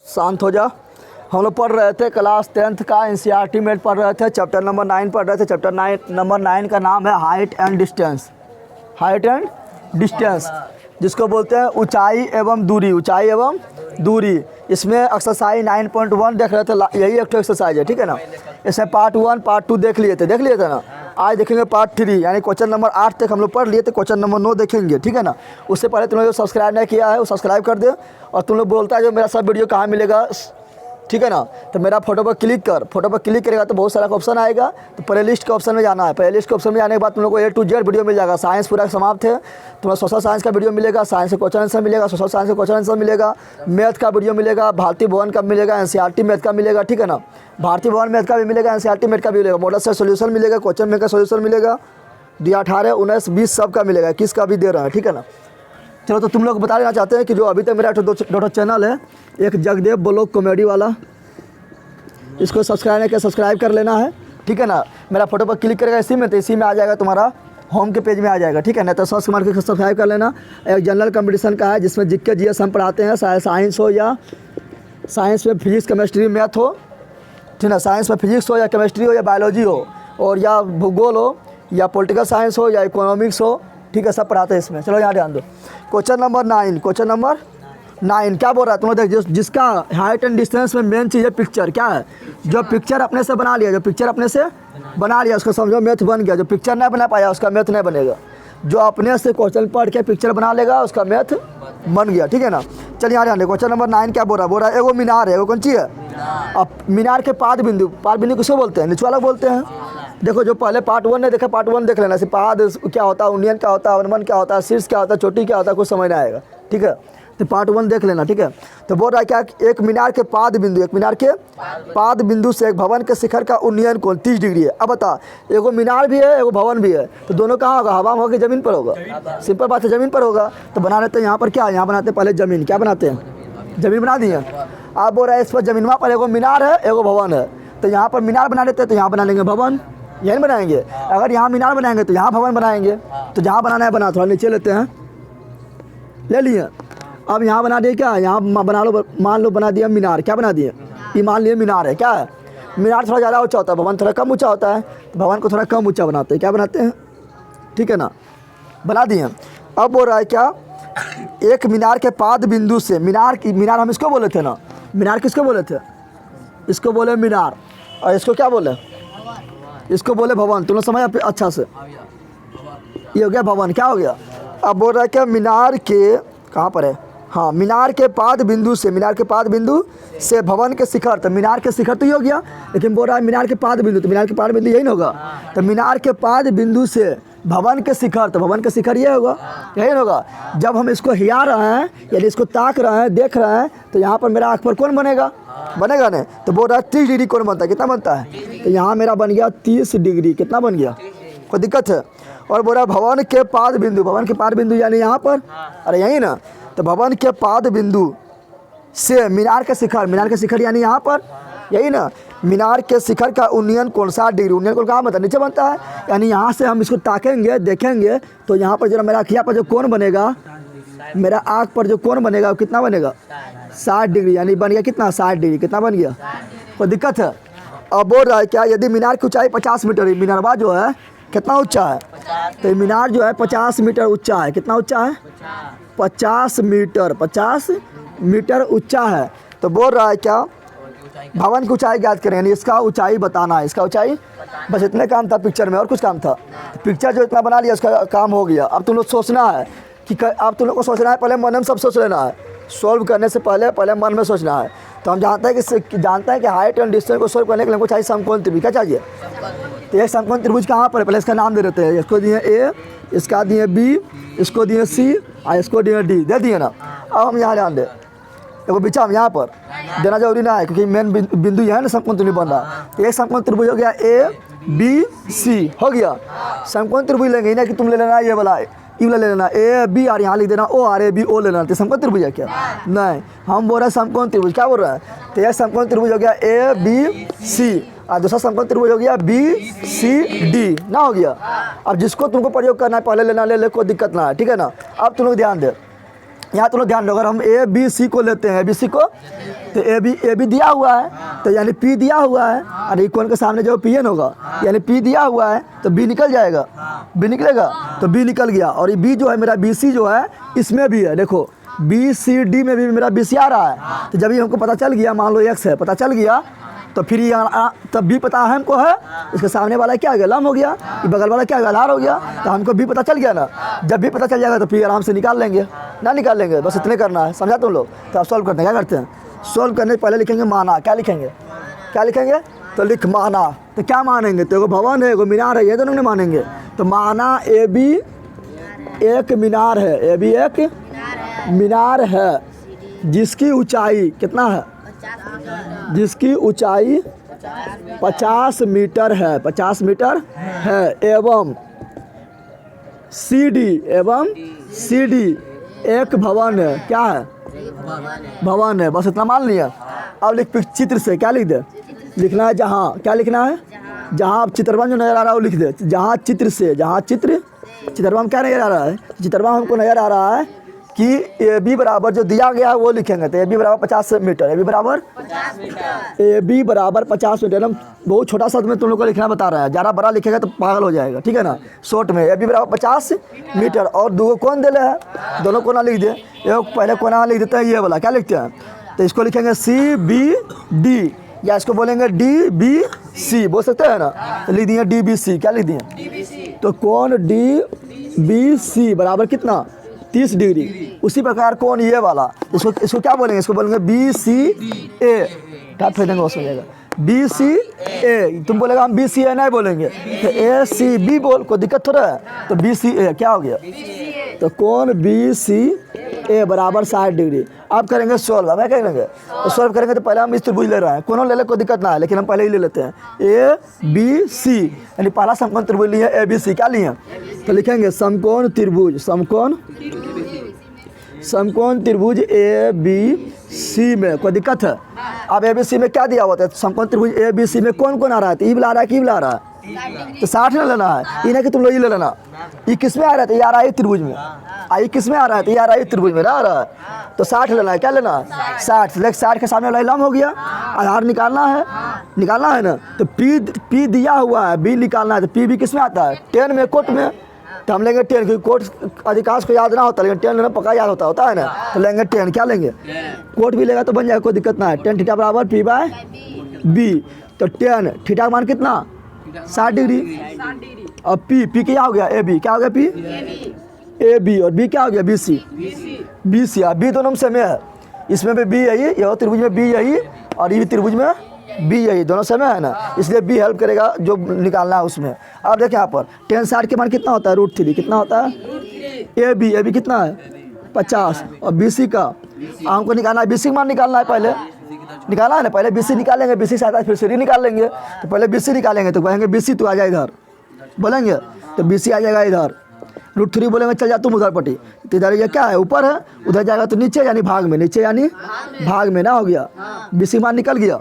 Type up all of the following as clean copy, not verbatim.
शांत हो जा। हम लोग पढ़ रहे थे क्लास 10th का NCERT में पढ़ रहे थे, चैप्टर नंबर 9 पढ़ रहे थे। चैप्टर नंबर 9 का नाम है height and distance. Height and distance जिसको बोलते हैं ऊंचाई एवं दूरी, ऊंचाई एवं दूरी। इसमें एक्सरसाइज 9.1 देख रहे थे, यही एक एक्सरसाइज है, ठीक है ना। इसमें पार्ट 1 पार्ट 2 देख लिए थे ना। आज देखेंगे पार्ट 3, यानी क्वेश्चन नंबर 8 तक हम लोग पढ़ लिए थे, क्वेश्चन नंबर 9 देखेंगे, ठीक है ना। उससे पहले तुम लोग जो सब्सक्राइब नहीं किया है वो सब्सक्राइब कर दे। और तुम लोग बोलता है जो मेरा सब वीडियो कहाँ मिलेगा, ठीक है ना। तो मेरा फोटो पर क्लिक कर, फोटो पर क्लिक करेगा तो बहुत सारा ऑप्शन आएगा। तो प्ले लिस्ट के ऑप्शन में जाना है। प्ले लिस्ट के ऑप्शन में जाने के बाद तुम लोग को A to Z वीडियो मिल जाएगा। साइंस पूरा समाप्त है, तुम्हारा सोशल साइंस का वीडियो मिलेगा, साइंस का क्वेश्चन आंसर मिलेगा, सोशल साइंस का क्वेश्चन आंसर मिलेगा, मैथ का वीडियो मिलेगा, भारतीय भवन का मिलेगा, NCERT मैथ का मिलेगा, ठीक है ना। भारतीय भवन मैथ का भी मिलेगा, NCERT मैथ का भी मिलेगा, मॉडल से सोल्यूशन मिलेगा, क्वेश्चन बैंक का सोल्यूशन मिलेगा, 2018, 19, 20 सब का मिलेगा, किसका भी दे रहा है, ठीक है ना। चलो, तो तुम लोग बता देना चाहते हैं कि जो अभी तक मेरा दो चैनल है, एक जगदेव ब्लॉग कॉमेडी वाला, इसको सब्सक्राइब नहीं किया सब्सक्राइब कर लेना है, ठीक है ना। मेरा फोटो पर क्लिक करेगा इसी में, तो इसी में आ जाएगा, तुम्हारा होम के पेज में आ जाएगा, ठीक है ना। तो सर्च मार के सब्सक्राइब कर लेना। एक जनरल कंपटीशन का है जिसमें जिक्के जीएस हम पढ़ाते हैं, साइंस हो या साइंस में फिजिक्स केमिस्ट्री मैथ हो, ठीक है। साइंस में फिजिक्स हो या केमिस्ट्री हो या बायोलॉजी हो, और या भूगोल हो या पॉलिटिकल साइंस हो या इकोनॉमिक्स हो, ठीक है, सब पढ़ाते हैं इसमें। चलो यहाँ ध्यान दो। क्वेश्चन नंबर 9, क्वेश्चन नंबर 9 क्या बोल रहा है तुम लोग देख। जिसका हाइट एंड डिस्टेंस में मेन चीज़ है पिक्चर। क्या है? जो पिक्चर अपने से बना लिया, जो पिक्चर अपने से बना लिया उसको समझो मैथ बन गया। जो पिक्चर नहीं बना पाया उसका मैथ नहीं बनेगा। जो अपने से क्वेश्चन पढ़ के पिक्चर बना लेगा उसका मैथ बन गया, ठीक है ना। चलिए यहाँ ध्यान दे। क्वेश्चन नंबर 9 क्या बोल रहा है एगो मीनार है, एगो कौन चीज़ है? अब मीनार के पाद बिंदु, पाद बिंदु किसको बोलते हैं? नीचे वाला बोलते हैं। देखो, जो पहले पार्ट 1 ने देखा, पार्ट 1 देख लेना। ऐसे पाद क्या होता है, उन्नयन क्या होता है, अवनमन क्या होता है, शीर्ष क्या होता है, चोटी क्या होता है, कुछ समझ नहीं आएगा, ठीक है। तो पार्ट 1 देख लेना, ठीक है। तो बोल रहा है क्या, एक मीनार के पाद बिंदु, एक मीनार के पाद बिंदु से एक भवन के शिखर का उन्नयन कोण 30 डिग्री है। अब बता, एगो मीनार भी है, एगो भवन भी है, तो दोनों कहाँ होगा? हवा में होगा, जमीन पर होगा? सिंपल बात है, जमीन पर होगा। तो बना लेते हैं यहाँ पर क्या, यहाँ बनाते हैं पहले जमीन। क्या बनाते हैं? जमीन बना दिए। आप बोल रहे हैं इस पर जमीन पर एगो मीनार है, एगो भवन है, तो यहाँ पर मीनार बना लेते हैं, तो यहाँ बना लेंगे भवन, यही बनाएंगे। अगर यहाँ मीनार बनाएंगे तो यहाँ भवन बनाएंगे। तो जहाँ बनाना है बना, थोड़ा नीचे लेते हैं, ले लिए। अब यहाँ बना दिए क्या, यहाँ बना लो, मान लो बना दिया मीनार। क्या बना दिए? ये मान लिए मीनार है। क्या है? मीनार थोड़ा ज़्यादा ऊंचा होता है, भवन थोड़ा कम ऊंचा होता है, तो भवन को थोड़ा कम ऊंचा बनाते हैं। क्या बनाते हैं? ठीक है ना, बना दिए। अब बोल रहा है क्या, एक मीनार के पाद बिंदु से, मीनार हम इसको बोले थे ना, मीनार किसको बोले थे? इसको बोले मीनार, और इसको क्या बोले? इसको बोले भवन। तुम लोग समझ अच्छा से, ये हो गया भवन। क्या हो गया? अब बोल रहा है क्या, मीनार के कहाँ पर है, हाँ, मीनार के पाद बिंदु से, मीनार के पाद बिंदु से भवन के शिखर। तो मीनार के शिखर तो ये हो गया, लेकिन बोल रहा है मीनार के पाद बिंदु, तो मीनार के पाद बिंदु यही ना होगा। तो मीनार के पाद बिंदु से भवन के शिखर, तो भवन के शिखर ये होगा, यही होगा। जब हम इसको हिला रहे हैं, यानी इसको ताक रहे हैं, देख रहे हैं, तो यहाँ पर मेरा आँख पर कौन बनेगा? बनेगा नहीं। तो बोल रहा है 30 डिग्री कौन बनता है? कितना बनता है? तो यहाँ मेरा बन गया 30 डिग्री। कितना बन गया? कोई दिक्कत है? और बोल रहा है भवन के पाद बिंदु, भवन के पाद बिंदु यानी यहाँ पर, अरे यही ना। तो भवन के पाद बिंदु से मीनार के शिखर, मीनार के शिखर यानी यहाँ पर, यही ना। मीनार के शिखर का उन्नयन कोण 60 डिग्री। उन्नयन कोण कहाँ बनता है? नीचे बनता है। यानी यहाँ से हम इसको ताकेंगे, देखेंगे, तो यहाँ पर जो मेरा आँखिया पर जो कोण बनेगा, मेरा आँख पर जो कोण बनेगा वो कितना बनेगा? 60 डिग्री। यानी बन गया कितना? 60 डिग्री। कितना बन गया? कोई दिक्कत है? अब बोल रहा है क्या, यदि मीनार की ऊंचाई 50 मीटर है, मीनारवा जो है कितना ऊंचा है? तो मीनार जो है 50 मीटर ऊंचा है। कितना ऊंचा है? 50 मीटर, 50 मीटर ऊंचा है। तो बोल रहा है क्या, भवन की ऊंचाई ज्ञात करें, यानी इसका ऊंचाई बताना है, इसका ऊंचाई। बस इतने काम था पिक्चर में, और कुछ काम था? पिक्चर जो इतना बना लिया उसका काम हो गया। अब तुम लोग सोचना है कि अब तुम लोग को सोचना है, पहले मन में सब सोच लेना है, सॉल्व करने से पहले मन में सोचना है। तो हम जानते हैं कि हाइट एंड डिस्टेंस को सॉल्व करने के लिए हमको चाहिए समकोण त्रिभुज। क्या चाहिए? तो ये समकोण त्रिभुज कहाँ पर है? पहले इसका नाम दे देते हैं। इसको दिए ए, इसका दिए बी, इसको दिए सी, और इसको दिए डी, दे दिए ना। अब हम यहाँ ध्यान दें, देखो बीचा हम यहाँ पर देना जरूरी ना है, क्योंकि मेन बिंदु यह है ना, समकोण त्रिभुज बन रहा है। तो एक समकोण त्रिभुज हो गया ए बी सी, हो गया। समकोण त्रिभुज लेंगे ना कि तुम ले लेना ये वाला, ये वाला ले लेना ए बी, और यहाँ लिख देना O R A B O ले लेना। तो समकोण त्रिभुज है क्या? नहीं, हम बोल रहे हैं समकोण त्रिभुज। क्या बोल रहे हैं? तो एक समकोण त्रिभुज हो गया ए बी सी, और दूसरा समकोण त्रिभुज हो गया बी सी डी ना, हो गया। अब जिसको तुमको प्रयोग करना है पहले लेना, ले ले, कोई दिक्कत ना है, ठीक है ना। अब तुम लोग ध्यान दे, यहाँ तो लोग ध्यान दो, अगर हम ए बी सी को लेते हैं, ए बी सी को, तो ए बी दिया हुआ है, तो यानी पी दिया हुआ है, और इक्वल के सामने जो पी एन होगा, यानी पी दिया हुआ है तो बी निकल जाएगा, बी निकलेगा, तो बी निकल गया। और ये बी जो है मेरा बी सी जो है इसमें भी है, देखो बी सी डी में भी मेरा बी सी आ रहा है। तो जब ये हमको पता चल गया, मान लो एक्स है, पता चल गया, तो फिर ये तब भी पता है हमको है, इसके सामने वाला क्या हो गया, लम हो गया, ये बगल वाला क्या हो गया, आधार हो गया। तो हमको भी पता चल गया ना, जब भी पता चल जाएगा तो फिर आराम से निकाल लेंगे, ना निकाल लेंगे, बस इतने करना है। समझा तुम लोग? तो आप सॉल्व करते हैं, क्या करते हैं, सॉल्व करने से पहले लिखेंगे माना। क्या लिखेंगे, क्या लिखेंगे, तो लिख माना। तो क्या मानेंगे, तो एगो भवन है, एगो मीनार है, ये दोनों ने मानेंगे। तो माना ए बी एक मीनार है, ए बी एक मीनार है, जिसकी ऊंचाई कितना है, जिसकी ऊंचाई 50 मीटर है, 50 मीटर है, एवं सी डी एक भवन है, क्या है, भवन है। बस इतना मान लिया। अब लिख चित्र से, क्या लिख दे, लिखना है जहाँ, क्या लिखना है, जहाँ चित्रवन जो नजर आ रहा है वो लिख दे, जहाँ चित्र से, जहाँ चित्रवन क्या नजर आ रहा है, चित्रवन हमको नजर आ रहा है कि ए बी बराबर जो दिया गया है वो लिखेंगे। तो ए बी बराबर 50 मीटर, ए बी बराबर 50 मीटर। हम बहुत छोटा सा में तुम लोग को लिखना बता रहा है, ज़्यादा बड़ा लिखेगा तो पागल हो जाएगा, ठीक है ना। शॉर्ट में ए बी बराबर 50 मीटर, और दो कौन दे है, दोनों कोना लिख दे। एक पहले कोना लिख देते हैं ये वाला, क्या लिखते हैं, तो इसको लिखेंगे सी बी डी, या इसको बोलेंगे डी बी सी, बोल सकते हैं ना। तो लिख दिए डी बी सी, क्या लिख दिए, तो कौन डी बी सी बराबर कितना, 30 डिग्री। उसी प्रकार कौन ये वाला, इसको क्या बोलेंगे, इसको बोलेंगे बी सी ए, टाइप कर देंगे, हो जाएगा बी सी ए। तुम बोलेगा हम बी सी ए नहीं बोलेंगे, तो ए सी बी बोल, कोई दिक्कत थोड़ा है। तो बी सी ए क्या हो गया, तो कौन बी सी ए बराबर 60 डिग्री। अब करेंगे सॉल्व, अब क्या करेंगे, तो सॉल्व करेंगे तो पहले हम इस त्रिभुज ले रहे हैं, कोनो ले ले कोई दिक्कत ना है, लेकिन हम पहले ही ले लेते हैं ए बी सी, यानी पहला समकोण त्रिभुज लिए ए बी सी, क्या लिए, तो लिखेंगे समकोण त्रिभुज, समकोण त्रिभुज ए बी सी में कोई दिक्कत है। अब ए बी सी में क्या दिया हुआ था, समकोण त्रिभुज ए बी सी में कौन कौन आ रहा है, तो ई भी ला रहा है, की भी ला रहा है, तो 60 ना लेना है, ये नहीं कि तुम लोग ये ले लेना। ये किस में आ रहा है, तो ये आ रहा है त्रिभुज में, आई किस में आ रहा है, तो ये आ रहा है त्रिभुज में आ रहा है, तो 60 लेना है, क्या लेना है, 60। लेकिन 60 के सामने वाला लम हो गया, आधार निकालना है ना। तो पी दिया हुआ है, बी निकालना है, तो पी भी किस में आता है, 10 में, कोट में। तो हम लेंगे 10, क्योंकि कोट अधिकांश को याद ना होता, लेकिन 10 लेना पक्का याद होता है ना। तो लेंगे 10, क्या लेंगे, कोट भी लेगा तो बन जाएगा, कोई दिक्कत ना है। 10 थीटा बराबर पी बाय बी, तो 10 थीटा का मान कितना, 60 डिग्री। और पी क्या हो गया, ए बी, क्या हो गया, पी ए बी, और बी क्या हो गया, बी सी, बी दोनों से में है, इसमें भी बी यही, ये त्रिभुज में बी यही, और ये त्रिभुज में बी यही, दोनों समय है ना, इसलिए बी हेल्प करेगा जो निकालना है उसमें। अब देखिए यहाँ पर 10 60 के मान कितना होता है, √3 कितना होता है, ए बी कितना है 50, और बी सी का हमको निकालना है, बी सी का मान निकालना है, पहले निकालना है ना, पहले बी सी निकालेंगे, बी सी से आता है फिर सी डी निकाल लेंगे। तो पहले बी सी निकालेंगे, तो कहेंगे बी सी तू आ जाए इधर, बोलेंगे तो बी सी आ जाएगा इधर, √3 बोलेंगे चल जा तुम उधर पट्टी, तो इधर ये क्या है, ऊपर है, उधर जाएगा तो नीचे, यानी भाग में, नीचे यानी भाग में ना, हो गया बी सी मान निकल गया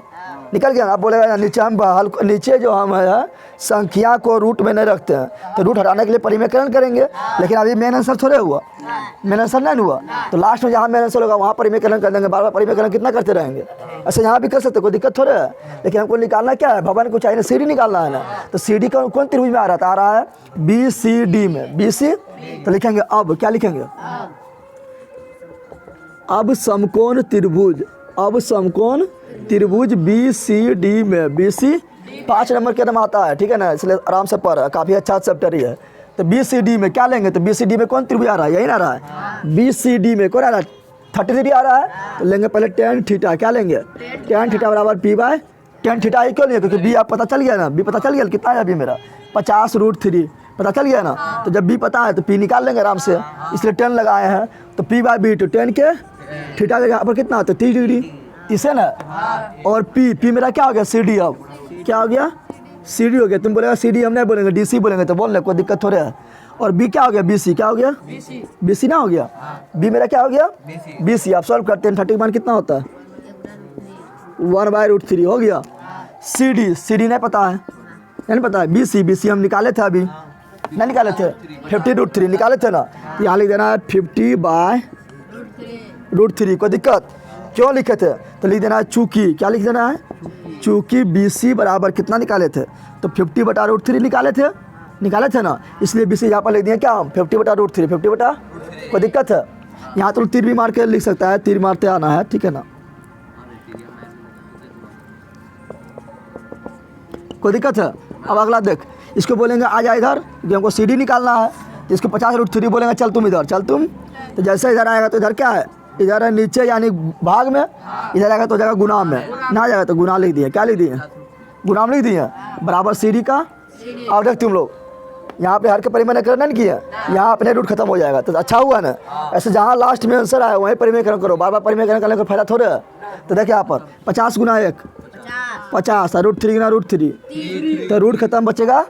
ना। आप बोलेगा नीचे हम नीचे जो हम है संख्या को रूट में नहीं रखते हैं, तो रूट हटाने के लिए परिमेकरण करेंगे, लेकिन अभी मेन आंसर थोड़े हुआ, मेन आंसर नहीं हुआ, तो लास्ट में जहाँ मेन आंसर होगा वहाँ परिमेकरण कर देंगे, बार बार परिमेकरण कितना करते रहेंगे, ऐसे यहाँ भी कर सकते, कोई दिक्कत थोड़े है। लेकिन हमको निकालना क्या है, भवन को चाहिए सी डी निकालना है ना। तो सी डी कौन त्रिभुज में आ रहा है, बी सी डी में, बी सी, तो लिखेंगे अब क्या लिखेंगे, अब समकोण त्रिभुज बी सी डी में, बी सी 5 नंबर के नाम आता है, ठीक है ना, इसलिए आराम से पढ़, काफ़ी अच्छा चैप्टर ही है। तो बी सी डी में क्या लेंगे, तो बी सी डी में कौन त्रिभुज आ रहा है, यही ना आ रहा है, बी सी डी में कौन आ रहा है, 30 डिग्री आ रहा है, तो लेंगे पहले tan थीटा, क्या लेंगे, tan थीटा बराबर पी बाय tan थीटा, ही क्यों लिए, क्योंकि बी आप पता चल गया ना, बी पता चल गया कितना है अभी मेरा 50 √3 पता चल गया ना। तो जब बी पता है तो पी निकाल लेंगे आराम से, इसलिए 10 लगाए हैं, तो पी बाय बी, तो 10 के थीटा के यहाँ पर कितना होता है 30 डिग्री, इसे ना। और पी मेरा क्या हो गया, सी डी, अब क्या हो गया, सी डी हो गया। तुम बोलेगा सी डी हम नहीं बोलेंगे, डी सी बोलेंगे, तो बोल रहे कोई दिक्कत थोड़े है। और बी क्या हो गया, बी सी, क्या हो गया, बी सी ना हो गया, बी मेरा क्या हो गया, बी सी। आप सॉल्व करते हैं, 30 मान कितना होता है 1/√3 हो गया। सी डी नहीं पता है, नहीं पता है, बी सी हम निकाले थे, अभी नहीं निकाले थे, 50√3 निकाले थे ना, यहाँ लिख देना है 50/√3, √3। कोई दिक्कत? क्यों लिखे थे? तो लिख देना है चूंकि, क्या लिख देना है? चूंकि BC बराबर कितना निकाले थे? तो 50/√3 निकाले थे ना, इसलिए BC यहाँ पर लिख दिए क्या हम? 50/√3, 50 कोई दिक्कत है? यहाँ तो तीर भी मार के लिख सकता है, तीर मारते आना है, ठीक है ना? कोई दिक्कत है? अब अगला देख, इसको बोलेंगे आ जा इधर, कि हमको CD निकालना है, तो इसको 50√3 बोलेंगे चल तुम इधर, चल तुम। तो जैसे इधर आएगा तो इधर क्या है? इधर है नीचे यानी भाग में, इधर आएगा तो हो जाएगा गुना में, ना जाएगा तो गुना लिख दिए। क्या लिख दिए? गुना लिख दिए बराबर CD का। और देख तुम लोग यहाँ पे हर के परिमेय करना नहीं किया, यहाँ अपने रूट खत्म हो जाएगा, तो अच्छा हुआ ना। ऐसे जहाँ लास्ट में आंसर आया वहीं परिमेयकरण करो, बार बार परिमेयकरण करने का फायदा थोड़े है। तो देखिए यहाँ पर 50 गुना 1 50, √3 गुना √3, तो रूट खत्म बचेगा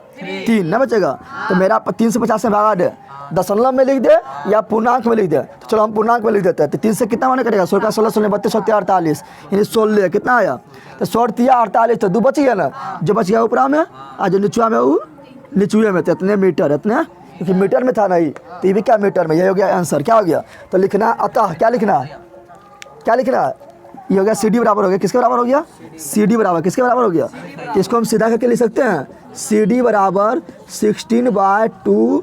3 ना बचेगा। तो मेरा 3 से 50 से भागा दे, दशमलव में लिख दे या पूर्णांक में लिख दे। तो चलो हम पूर्णांक में लिख देते हैं। तो 3 से कितना माने करेगा? 16 16 16 32 36 48, यानी 16 कितना आया? तो 16 48, तो 2 बच गया ना, जो बच गया ऊपरा में, आज जो निचुआ में वो निचुए में थे इतने मीटर, इतने, क्योंकि मीटर में था नहीं, तो ये भी क्या मीटर में, ये हो गया आंसर। क्या हो गया? तो लिखना अतः, क्या लिखना है? क्या लिखना है? ये हो गया CD बराबर हो गया, किसके बराबर हो गया? CD बराबर किसके बराबर हो गया? तो इसको हम सीधा करके लिख सकते हैं, CD बराबर 16/2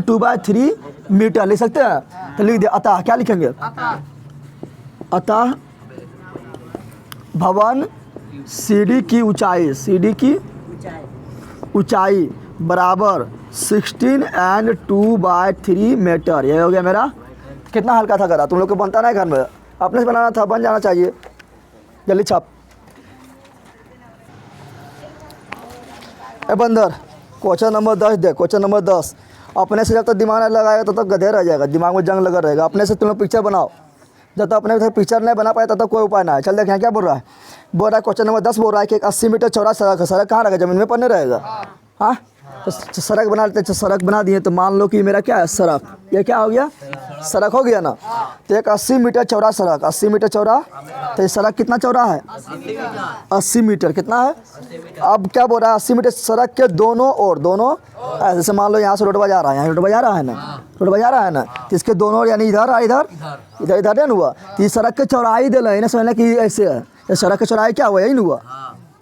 2/3 मीटर लिख सकते हैं। तो लिख दिया अतः, क्या लिखेंगे? अतः भवन CD की ऊंचाई बराबर 16 & 2/3 मीटर। ये हो गया मेरा। कितना हल्का था करा, तुम लोग को बनता ना है घर में, अपने से बनाना था, बन जाना चाहिए। जल्दी छाप। ए बंदर, क्वेश्चन नंबर 10 दे। क्वेश्चन नंबर 10, अपने से जब तक दिमाग नहीं लगाएगा तब तक गधे रह जाएगा, दिमाग में जंग लगा रहेगा। अपने से तुम लोग पिक्चर बनाओ, जब तक अपने से पिक्चर नहीं बना पाए तब तक कोई उपाय ना है। चल देखें क्या बोल रहा है। बोल रहा है क्वेश्चन नंबर 10 बोल रहा है कि एक 80 मीटर चौड़ा सड़क है। सड़क कहाँ रहेगा? जमीन में पड़ने रहेगा। हाँ, तो सड़क बना लेते, सड़क बना दिए, तो मान लो कि मेरा क्या है? सड़क। ये क्या हो गया? सड़क हो गया ना। तो एक 80 मीटर चौड़ा सड़क, 80 मीटर चौड़ा, तो ये सड़क कितना चौड़ा है? 80 मीटर। कितना है? अब क्या बोल रहा है? 80 मीटर सड़क के दोनों ओर, दोनों जैसे मान लो यहाँ से रोड जा रहा है, यहाँ रोड जा रहा है ना, रोड जा रहा है ना, तो इसके दोनों ओर यानी इधर इधर इधर इधर नहीं हुआ, तो इस सड़क के चौड़ाई दे रहे हैं ना, समझना कि ऐसे है। ये सड़क की चौड़ाई क्या हुआ? यही नहीं हुआ।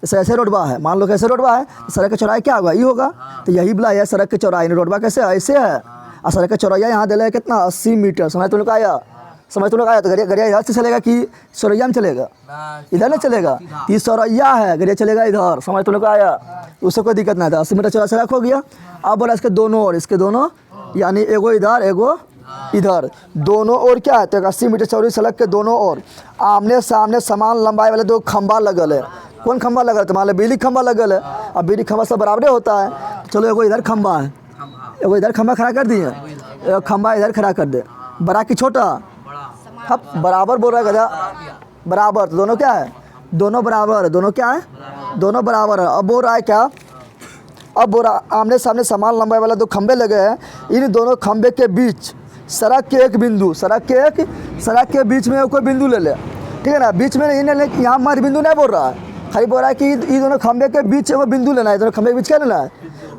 जैसे ऐसे रोडवा है, मान लो कैसे रोडवा है, तो सड़क की चौड़ाई क्या होगा? ये होगा। तो यही बोला है सड़क की चौड़ाई, रोडवा कैसे है? ऐसे है। और सड़क की चौड़ाई यहाँ दे रहा है कितना? 80 मीटर। समझ तुम लोग आया? समझ तुम लोग आया? तो गड़िया इधर से चलेगा कि सौरैया में चलेगा? इधर नहीं चलेगा, ये सौरैया है, गड़िया चलेगा इधर। समझ तुम लोग आया? उससे कोई दिक्कत नहीं था। 80 मीटर चौड़ा सड़क हो गया। अब बोला इसके दोनों ओर, इसके दोनों यानी एगो इधर एगो इधर, दोनों ओर क्या है? तो 80 मीटर चौड़ी सड़क के दोनों ओर आमने सामने समान लंबाई वाले 2 खंभा लगल है। कौन खंभा लगल है? तो मान लो बिजली खंभा लगल है। अब बिजली खंभा सब बराबर होता है। चलो एगो इधर खंभा है, एगो इधर खंभा खड़ा कर दिए, एगो खंभा इधर खड़ा कर दे। बड़ा कि छोटा? अब बराबर बोल रहा है गधा, बराबर। तो दोनों क्या है? दोनों बराबर है। दोनों क्या है? दोनों बराबर है। अब बोल रहा है क्या? अब बोल रहा आमने सामने समान लंबाई वाला 2 खंभे लगे हैं, इन दोनों खंभे के बीच सड़क के एक बिंदु, सड़क के बीच में कोई बिंदु ले ले, ठीक है ना? बीच में नहीं ले, यहाँ मध्य बिंदु नहीं बोल रहा है, खाली बोल रहा है कि ये दोनों खंभे के बीच एगो बिंदु लेना है। दोनों खंभे के बीच क्या लेना है?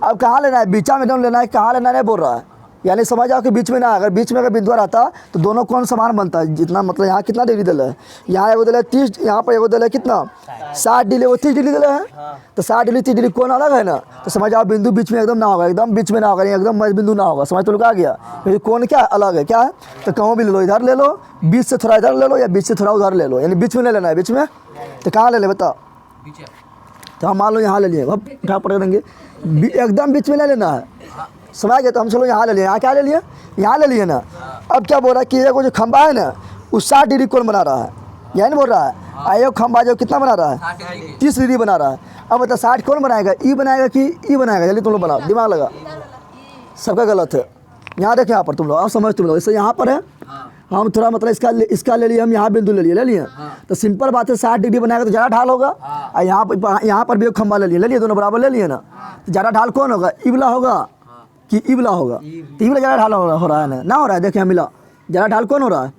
अब कहाँ लेना है? बीचा में लेना है, कहाँ लेना नहीं बोल रहा है। यानी समझ आओ कि बीच में ना, अगर बीच में अगर बिंदु रहता तो दोनों कौन समान बनता है? जितना मतलब यहाँ कितना डिग्री दिला है? यहाँ एगो दिला है 30, यहाँ पर एगो दिला है कितना? 60 डिग्री, वो 30 डिग्री दिला है। तो 60 डिग्री 30 डिग्री कौन अलग है ना? तो समझ आओ बिंदु बीच में एकदम ना होगा, एकदम बीच में ना होगा, एकदम मध्य बिंदु ना होगा। समझ तो लोग आ गया? फिर कौन क्या अलग है? क्या है? तो कहूँ भी ले लो, इधर ले लो, बीच से थोड़ा इधर ले लो, या बीच से थोड़ा उधर ले लो, यानी बीच में नहीं लेना है। बीच में तो कहाँ ले ले बता? तो हम मान लो यहाँ ले लिए, अब क्या पकड़ेंगे? एकदम बीच में नहीं लेना है। समझ गए? तो हम चलो यहाँ ले लिए। यहाँ क्या ले लिए? यहाँ ले लिए ना। अब क्या बोल रहा है कि ये जो खंबा है ना, वो 60 डिग्री कौन बना रहा है? यही नहीं बोल रहा है? आयो खंबा जो कितना बना रहा है? 30 डिग्री बना रहा है। अब बता 60 कौन बनाएगा? ई बनाएगा कि ई बनाएगा? जल्दी तुम लोग बनाओ, दिमाग लगा। सबका गलत है। यहाँ देखें, यहाँ पर तुम लोग अब समझ, तुम लोग इससे यहाँ पर है, हम थोड़ा मतलब इसका ले लिए, हम यहाँ बिंदु ले लिए। तो सिंपल बात है, 60 डिग्री बनाएगा तो ज़्यादा ढाल होगा। और यहाँ पर भी एक खंबा ले लिए, दोनों बराबर ले लिए ना। तो ज़्यादा ढाल कौन होगा? इबला होगा कि इबला होगा? तो इबला ज़्यादा ढाल हो रहा है ना हो रहा है? देखिए मिला, ज़्यादा ढाल कौन हो रहा है?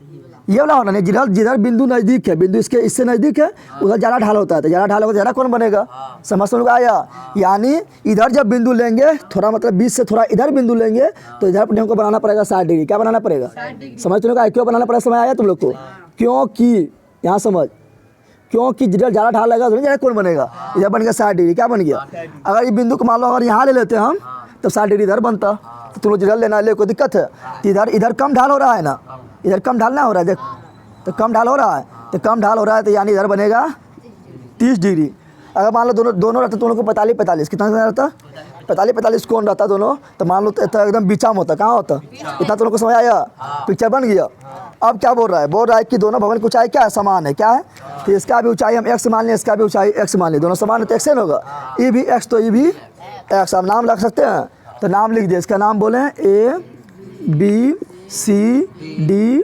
ये वाला होना नहीं, जिधर जिधर बिंदु नज़दीक है, बिंदु इसके इससे नज़दीक है उधर ज़्यादा ढाल होता है, तो ज़्यादा ढाल होगा ज़्यादा कौन बनेगा, समझ में आया। यानी इधर जब बिंदु लेंगे थोड़ा मतलब 20 से थोड़ा इधर बिंदु लेंगे तो इधर हमको बनाना पड़ेगा 60 डिग्री। क्या बनाना पड़ेगा, समझ तुम लोग क्यों बनाना पड़ेगा, समझ आया तुम लोग को। क्योंकि यहाँ समझ, क्योंकि जिधर ज़्यादा ढाल लगेगा उधर ज़्यादा कौन बनेगा, इधर बन गया 60 डिग्री। क्या बन गया, अगर ये बिंदु को मान लो अगर यहाँ ले लेते हम तो 60 डिग्री इधर बनता, तो तुम लोग जिधर लेना ले, कोई दिक्कत है। इधर इधर कम ढाल हो रहा है ना, इधर कम ढाल ना हो रहा है, देख तो कम ढाल हो रहा है, तो कम ढाल हो रहा है तो यानी इधर बनेगा 30 डिग्री। अगर मान लो दोनों दोनों रहता तुम लोग को 45 कितना रहता, 45 कौन रहता दोनों, तो मान लो तो एकदम बीचा में होता, कहाँ होता, इतना तुम लोग को समझ आया, पिक्चर बन गया। अब क्या बोल रहा है कि दोनों भवन की ऊंचाई क्या है, समान है, क्या है, तो इसका भी ऊंचाई हम x मान लें, इसका भी ऊंचाई x मान लें, दोनों समान है तो x होगा, ई भी x तो ई भी x। अब नाम रख सकते हैं, तो नाम लिख दिए, इसका नाम बोले A B C D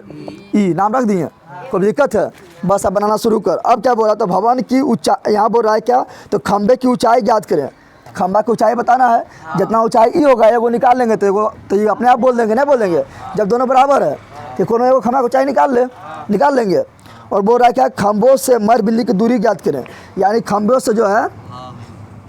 E, नाम रख दिए, कोई दिक्कत है, बस अब बनाना शुरू कर। अब क्या बोल रहा है, तो भवन की ऊंचाई, यहाँ बोल रहा है क्या, तो खंबे की ऊंचाई ज्ञात करें, खंबा की ऊंचाई बताना है, जितना ऊंचाई ई होगा वो निकाल लेंगे, तो ये अपने आप बोल देंगे, नहीं बोल देंगे, जब दोनों बराबर है कि कोनो एगो खंबा की ऊंचाई निकाल लेंगे। और बोल रहा है क्या, खंभों से मर बिल्ली की दूरी ज्ञात करें, यानी खंभों से जो है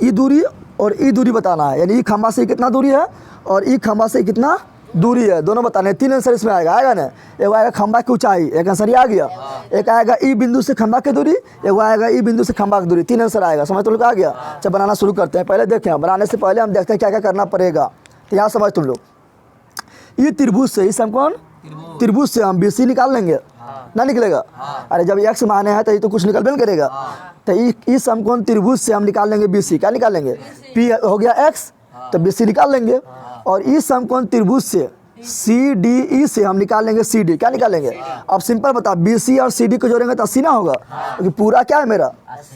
ई दूरी और ई दूरी बताना है, यानी ई खंबा से कितना दूरी है और ई खंबा से कितना दूरी है, दोनों बताने हैं। 3 आंसर इसमें आएगा ना, एक आएगा खंबा की ऊंचाई, एक आंसर ये आ गया, एक आएगा ई बिंदु से खंबा की दूरी, एक आएगा ई बिंदु से खंबा की दूरी, 3 आंसर आएगा, समझ तुम लोग आ गया। चल बनाना शुरू करते हैं, पहले देखें, बनाने से पहले हम देखते हैं क्या क्या करना पड़ेगा। तो यहाँ समझ तुम लोग, ये त्रिभुज से, इस समकोण त्रिभुज से हम BC निकाल लेंगे, ना निकलेगा, अरे जब x माने हैं तो ये तो कुछ निकल करेगा, तो इस समकोण त्रिभुज से हम निकाल लेंगे BC, क्या निकाल लेंगे, P हो गया x तो BC निकाल लेंगे। और इस समकोण त्रिभुज से CDE से हम निकाल लेंगे CD, क्या निकालेंगे। अब सिंपल बता, BC और CD को जोड़ेंगे तो 80 ना होगा, क्योंकि पूरा क्या है मेरा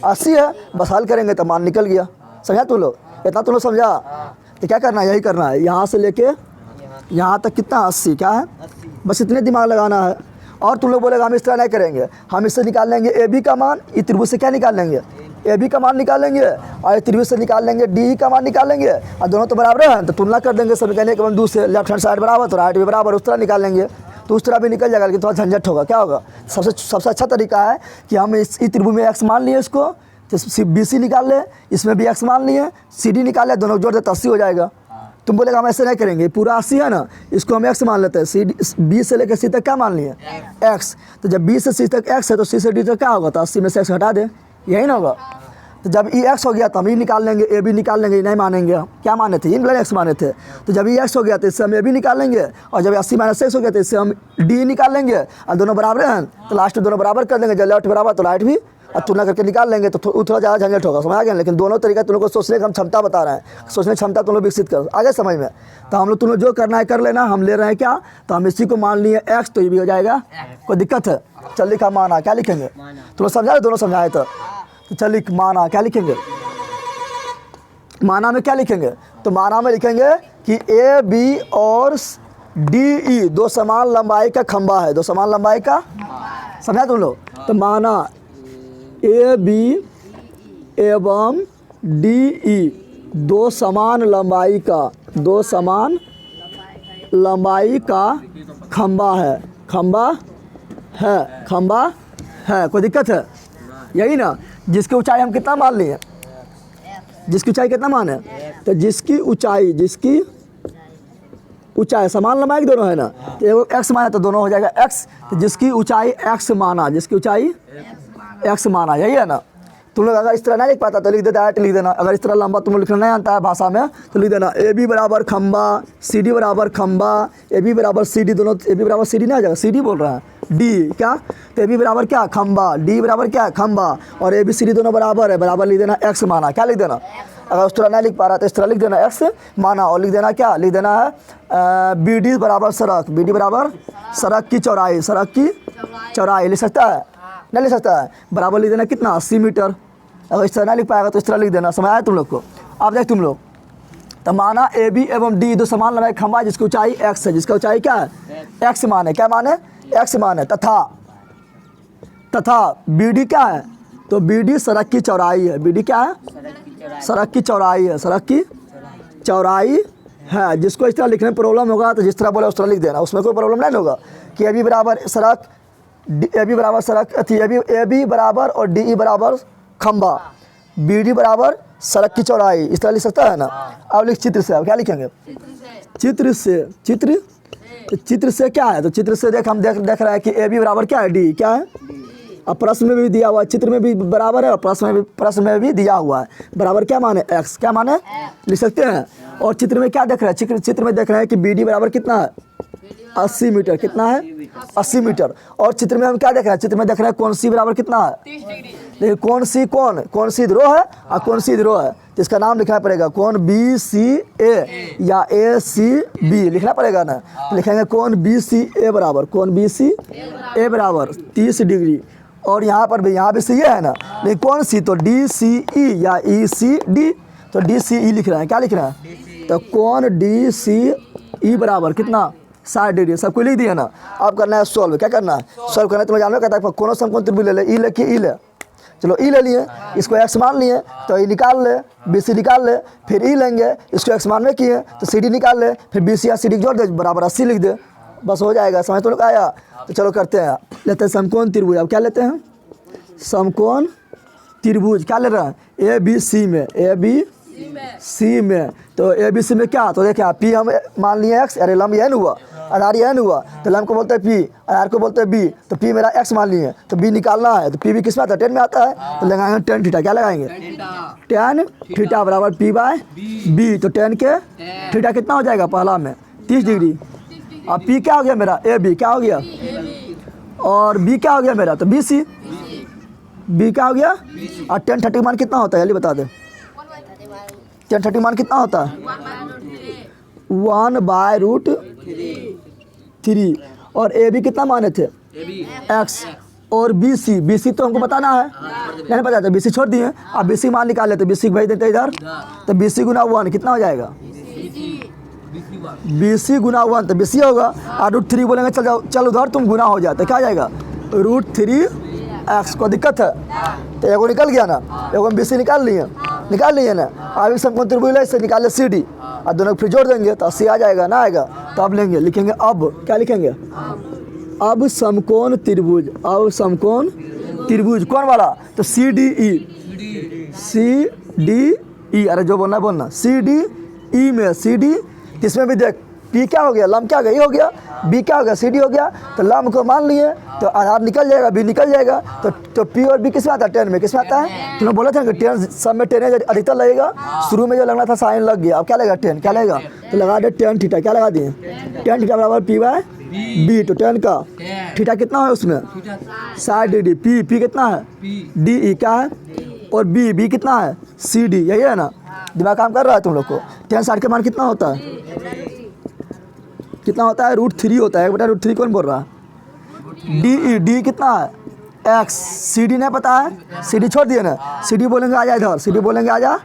80 है, बस हल करेंगे तो मान निकल गया। समझा तुम लोग, इतना तुम लोग समझा। तो क्या करना है, यही करना है, यहाँ से लेके यहाँ तक कितना 80, क्या है, बस इतने दिमाग लगाना है। और तुम लोग बोलेगा हम इस तरह नहीं करेंगे, हम इससे निकाल लेंगे AB का मान, ये त्रिभुज से क्या निकाल लेंगे, AB का मान निकाल लेंगे, और त्रिभुज से निकाल लेंगे DE का मान निकाल लेंगे, और दोनों तो बराबर है तो तुलना कर देंगे, समीकरण के बिंदु से लेफ्ट हैंड साइड बराबर तो राइट भी बराबर, उस तरह निकाल लेंगे, तो उस तरह भी निकल जाएगा, लेकिन थोड़ा झंझट होगा। क्या होगा, सबसे अच्छा तरीका है कि हम इस त्रिभुज में x मान लिए, इसको तो BC निकाल ले, इसमें भी x मान लिए, CD निकाल ले, दोनों जोड़ दे तो 80 हो जाएगा। तुम बोलेगा हम ऐसे नहीं करेंगे, पूरा 80 है ना, इसको हम x मान लेते हैं, B से लेकर C तक क्या मान लिए x, तो जब B से C तक x है तो C से D तक क्या होगा, तो 80 में से x हटा दे, यही ना होगा। तो जब ई x हो गया तो हम ई निकाल लेंगे, AB निकाल लेंगे, नहीं मानेंगे, क्या माने थे, इन x माने थे, तो जब ई x हो गया तो इससे हम AB निकाल लेंगे, और जब 80 - x हो गया तो इससे हम D निकाल लेंगे, और दोनों बराबर हैं तो लास्ट में दोनों बराबर कर देंगे, जब लेफ्ट बराबर तो राइट भी, और तुलना करके निकाल लेंगे, तो थोड़ा ज़्यादा झंझट होगा, समझ आ गया। लेकिन दोनों तरीका तुम लोग को सोचने का हम क्षमता बता रहे हैं, सोचने की क्षमता तुम लोग विकसित करो, आगे समझ में। तो हम लोग तुम लोग जो करना है कर लेना, हम ले रहे हैं क्या, तो हम इसी को मान लिए x, तो ये भी हो जाएगा, कोई दिक्कत है। चल लिखा माना, क्या लिखेंगे, तुम लोग समझा, दोनों समझाए तो चल लिख माना, क्या लिखेंगे, माना में क्या लिखेंगे, तो माना में लिखेंगे कि AB और DE दो समान लंबाई का खंबा है, दो समान लंबाई का, समझा तुम लोग। तो माना AB एवं DE दो समान लंबाई का, दो समान लंबाई का खंबा है, खंबा है, कोई दिक्कत है, यही ना। जिसकी ऊंचाई हम कितना मान लिए, जिसकी ऊंचाई कितना मान है, तो जिसकी ऊंचाई समान लंबाई के दोनों है ना, तो एगो x माना तो दोनों हो जाएगा x, तो जिसकी ऊंचाई x माना, जिसकी ऊंचाई x माना, यही है ना। तुम लोग अगर इस तरह नहीं लिख पाता तो लिख देता है, लिख देना, अगर इस तरह लंबा तुम लोग लिखना नहीं आता है भाषा में तो लिख देना AB बराबर खंबा, CD बराबर खंबा, AB बराबर CD, दोनों AB बराबर CD नहीं आ जाएगा, CD बोल रहा है, D क्या, तो AB बराबर क्या खंबा, D बराबर क्या खंबा, और ABCD दोनों बराबर है, बराबर लिख देना x माना, क्या लिख देना। अगर उस तरह नहीं लिख पा रहा तो इस तरह लिख देना x माना, और लिख देना क्या, लिख देना है BD बराबर सड़क, BD बराबर सड़क की चौड़ाई, सड़क की चौड़ाई लिख सकता है, नहीं लिख सकता है, बराबर लिख देना कितना 80 मीटर। अगर इस तरह नहीं लिख पाएगा तो इस तरह लिख देना, समझ आया तुम लोग को। अब देख तुम लोग, तो माना AB एवं D दो समान लंबाई खंबा जिसकी ऊंचाई x है, जिसका ऊंचाई क्या है x माने, क्या माने x माने, तथा BD क्या है, तो BD सड़क की चौड़ाई है, BD क्या है, सड़क की चौड़ाई है, सड़क की चौड़ाई है। जिसको इस तरह लिखने में प्रॉब्लम होगा तो जिस तरह बोला उस तरह लिख देना, उसमें कोई प्रॉब्लम नहीं होगा कि AB बराबर सड़क ए बी बराबर सड़क थी, ए बी बराबर और डी ई बराबर खंबा, बी डी बराबर सड़क की चौड़ाई, इस तरह लिख सकता है ना। अब लिख चित्र से, अब क्या लिखेंगे? चित्र से, चित्र से क्या है? तो चित्र से देख हम देख रहे हैं कि ए बी बराबर क्या है? डी, क्या है? अब प्रश्न में भी दिया हुआ है, चित्र में भी बराबर है और प्रश्न में भी दिया हुआ है। बराबर क्या माने? एक्स, क्या माने? लिख सकते हैं। और चित्र में क्या देख रहे हैं? चित्र में देख रहे हैं कि बी डी बराबर कितना है? 80 मीटर। कितना है? 80 मीटर। और चित्र में हम क्या देख रहे हैं? चित्र में देख रहे हैं कौन सी बराबर कितना है? 30 डिग्री। देखिए कौन सी ध्रुव है और कौन सी ध्रुव है, तो इसका नाम लिखना पड़ेगा। कौन बी सी ए या ए सी बी लिखना पड़ेगा ना। तो लिखेंगे कौन बी सी ए बराबर, कौन बी सी ए बराबर 30 डिग्री। और यहाँ पर भी, यहाँ भी सी है ना, लेकिन कौन सी? तो डी सी ई या ई सी डी, तो डी सी ई लिख रहे हैं। क्या लिख रहे हैं? तो कौन डी सी ई बराबर कितना? 60 डिग्री। सबको लिख दिया ना। अब करना है सॉल्व। क्या करना है? सॉल्व करना है। तो जानो कहता है कौन समकोण त्रिभुज ले ले, ई ले कि ई ले। चलो ई ले लिए, इसको एक्स मान लिए तो ई निकाल ले, बी सी निकाल ले, फिर ई लेंगे, इसको एक्स मान में किए तो सी डी निकाल ले, फिर बी सी या सी डी जोड़ दे, बराबर 80 लिख दे, बस हो जाएगा। समझ तो लोग आया? तो चलो करते हैं, लेते हैं समकोण त्रिभुज। अब क्या लेते हैं? समकोण त्रिभुज। क्या ले रहे हैं? ए बी सी में, ए बी सी में। तो ए बी सी में क्या? तो देखिए पी हम मान लिए एक्स, अरे लंब एन हुआ, आधार एन हुआ, तो लंब को बोलते हैं पी, आधार को बोलते हैं बी। तो पी मेरा एक्स मान लिए, तो बी निकालना है। तो पी भी किस में आता है? 10 में आता है। तो लगाएंगे टेन थीटा। क्या लगाएंगे? टेन थीटा बराबर पी बाय बी। तो 10 के थीटा कितना हो जाएगा? पहला में 30 डिग्री। अब पी क्या हो गया मेरा? A B. क्या हो गया? और बी क्या हो गया मेरा? तो बी सी। बी क्या हो गया? और 10 30 मान कितना होता है? जल्दी बता दे। 10 30 मान कितना होता है? 1/√3। और ए बी कितना माने थे? एक्स। और बी सी तो हमको बताना है, नहीं पता था, बी सी छोड़ दिए। अब बी सी मान निकाल लेते, बी सी भेज देते इधर। तो बी सी गुना 1 कितना हो जाएगा? बी सी गुना 1 तो बी सी होगा। और √3 बोलेंगे चल जाओ, चल उधर तुम गुना हो जाते, क्या आ जाएगा? √3 एक्स। को दिक्कत है? तो एगो निकल गया ना, एगो हम बी सी निकाल लिए ना। अभी समकोण त्रिभुज इससे निकाल ले सी डी, और दोनों को फिर जोड़ देंगे तो 80 आ जाएगा ना। आएगा तो अब लेंगे, लिखेंगे अब। क्या लिखेंगे? अब समकोण त्रिभुज। अब समकोण त्रिभुज कौन वाला? तो सी डी ई। अरे जो बोलना सी डी ई में, सी डी इसमें भी देख, पी क्या हो गया? लंब क्या हो गया? ये हो गया। बी क्या हो गया? सी डी हो गया। तो लंब को मान लिए तो आधार निकल जाएगा, बी निकल जाएगा। तो पी और बी किस में आता है? 10 में। किस में आता है? तुमने बोला था कि 10 सब में 10 अधिकतर लगेगा। शुरू में जो लगना था साइन लग गया, अब क्या लगेगा? 10। क्या लगेगा? तो लगा दे 10 थीटा। क्या लगा दिए? 10 थीटा बराबर पी बाय बी। तो 10 का थीटा कितना है उसमें? 60 डिग्री। पी कितना है? डी ई क्या है? और बी कितना है? C D. यही है ना? दिमाग काम कर रहा है तुम लोग को? 10 60 के मान कितना होता है? कितना होता है? √3 होता है। बेटा √3 कौन बोल रहा है? डी कितना है? एक्स। सी डी नहीं पता है, सी डी छोड़ दिए ना। सी डी बोलेंगे आ जा इधर, सी डी बोलेंगे आ जा,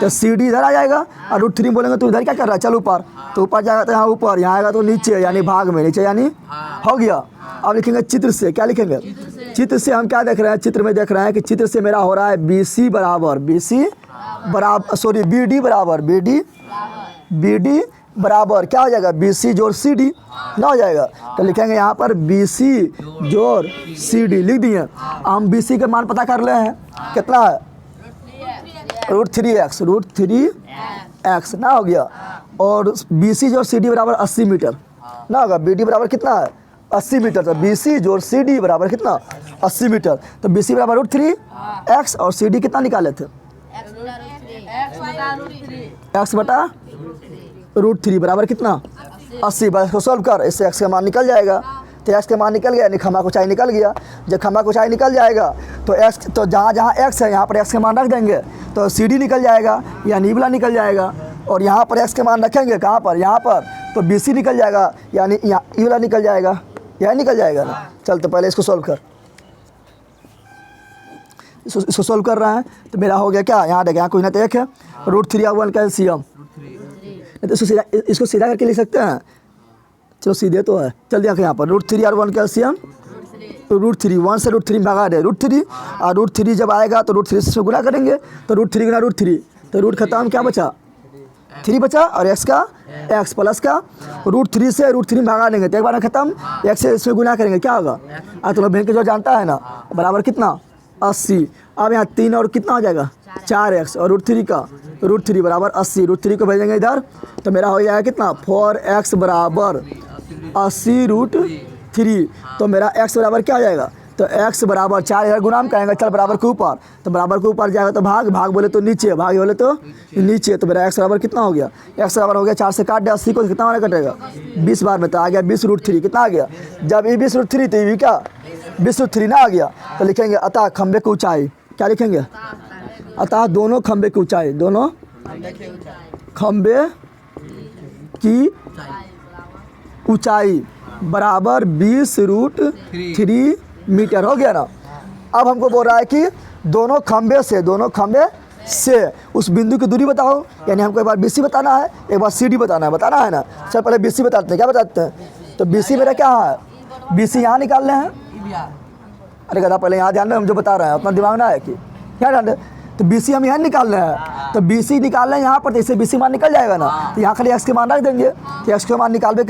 तो सी डी इधर आ जाएगा। और √3 बोलेंगे तो इधर क्या कर रहा है? चल ऊपर। तो ऊपर जाएगा तो यहाँ ऊपर, यहाँ आएगा तो नीचे, यानी भाग में, नीचे यानी हो गया। अब लिखेंगे चित्र से। क्या लिखेंगे? चित्र से हम क्या देख रहे हैं? चित्र में देख रहे हैं कि चित्र से मेरा हो रहा है बी सी बराबर बी डी बराबर क्या हो जाएगा? बी सी जोड़ सी डी ना हो जाएगा। तो लिखेंगे यहाँ पर बी सी जोड़ सी डी लिख दिए। हम बी सी के मान पता कर ले हैं, कितना है? √3x ना हो गया। और बी सी जोड़ सी डी बराबर 80 मीटर ना होगा। बी डी बराबर कितना है? 80 मीटर। तो बी सी जोड़ सी डी बराबर कितना? 80 मीटर। तो बी सी बराबर √3x और सी डी कितना निकाले थे? x बटा √3 बराबर कितना? 80। बस इसको सॉल्व कर, इससे x का मान निकल जाएगा। तो x का मान निकल गया, यानी खम्मा ऊंचाई निकल गया। जब खम्मा ऊंचाई निकल जाएगा तो x, तो जहाँ जहाँ x है यहाँ पर x का मान रख देंगे तो सी डी निकल जाएगा, यानी वाला निकल जाएगा। और यहाँ पर x के मान रखेंगे कहाँ पर? यहाँ पर, तो बी सी निकल जाएगा, यानी यहाँ ई वाला निकल जाएगा, यह निकल जाएगा ना। चल तो पहले इसको सॉल्व कर, इसको सॉल्व कर रहा है। तो मेरा हो गया क्या? यहाँ देखें, यहाँ कोई ना तो एक है √3 और 1 का एलसीएम। तो इसको सीधा करके लिख सकते हैं। चलो सीधे तो है, चल दिया यहाँ पर √3 और 1 का एलसीएम √3। 1 से √3 भगा दे √3, और √3 जब आएगा तो √3 से गुना करेंगे तो √3 गुना √3, तो रूट खत्म, क्या बचा? 3 बचा और एक्स का एक्स प्लस का √3 से √3 भागा देंगे तो एक बार में खत्म, एक्स से इसमें गुना करेंगे क्या होगा, तो लोग भेज जो जानता है ना बराबर कितना 80। अब यहाँ 3 और कितना हो जाएगा 4x और √3 का √3 बराबर 80, √3 को भेजेंगे इधर तो मेरा हो जाएगा कितना 4x बराबर 80√3। तो मेरा x बराबर क्या हो जाएगा, तो x बराबर 4 गुना में कहेंगे चल बराबर के ऊपर, तो बराबर के ऊपर जाएगा तो भाग, भाग बोले तो नीचे, भाग बोले तो नीचे, तो मेरा x बराबर कितना हो गया, x बराबर हो गया 4 से काट दिया 80 को, कितना वाला कटेगा 20 बार में, तो आ गया 20√3। कितना आ गया, जब ये 20√3 तो ये क्या 20√3 ना आ गया, तो लिखेंगे अतः खंबे की ऊंचाई, क्या लिखेंगे, अतः दोनों खंबे की ऊंचाई, दोनों खंबे की ऊंचाई बराबर 20√3 मीटर हो गया ना। अब हमको बोल रहा है कि दोनों खंबे से उस बिंदु की दूरी बताओ, यानी हमको एक बार BC बताना है, एक बार CD बताना है ना। चल पहले BC बताते हैं, क्या बताते हैं, तो BC मेरा क्या है, BC यहाँ निकालने हैं, अरे गधा पहले यहाँ ध्यान दे, हम जो बता रहे हैं अपना दिमाग ना है कि क्या ध्यान दे, तो BC हम यहाँ निकाल रहे हैं, तो BC निकाल रहे हैं यहाँ पर, तो इससे BC मान निकल जाएगा ना, तो यहाँ खाली x के मान रख देंगे, तो x के मान निकालबे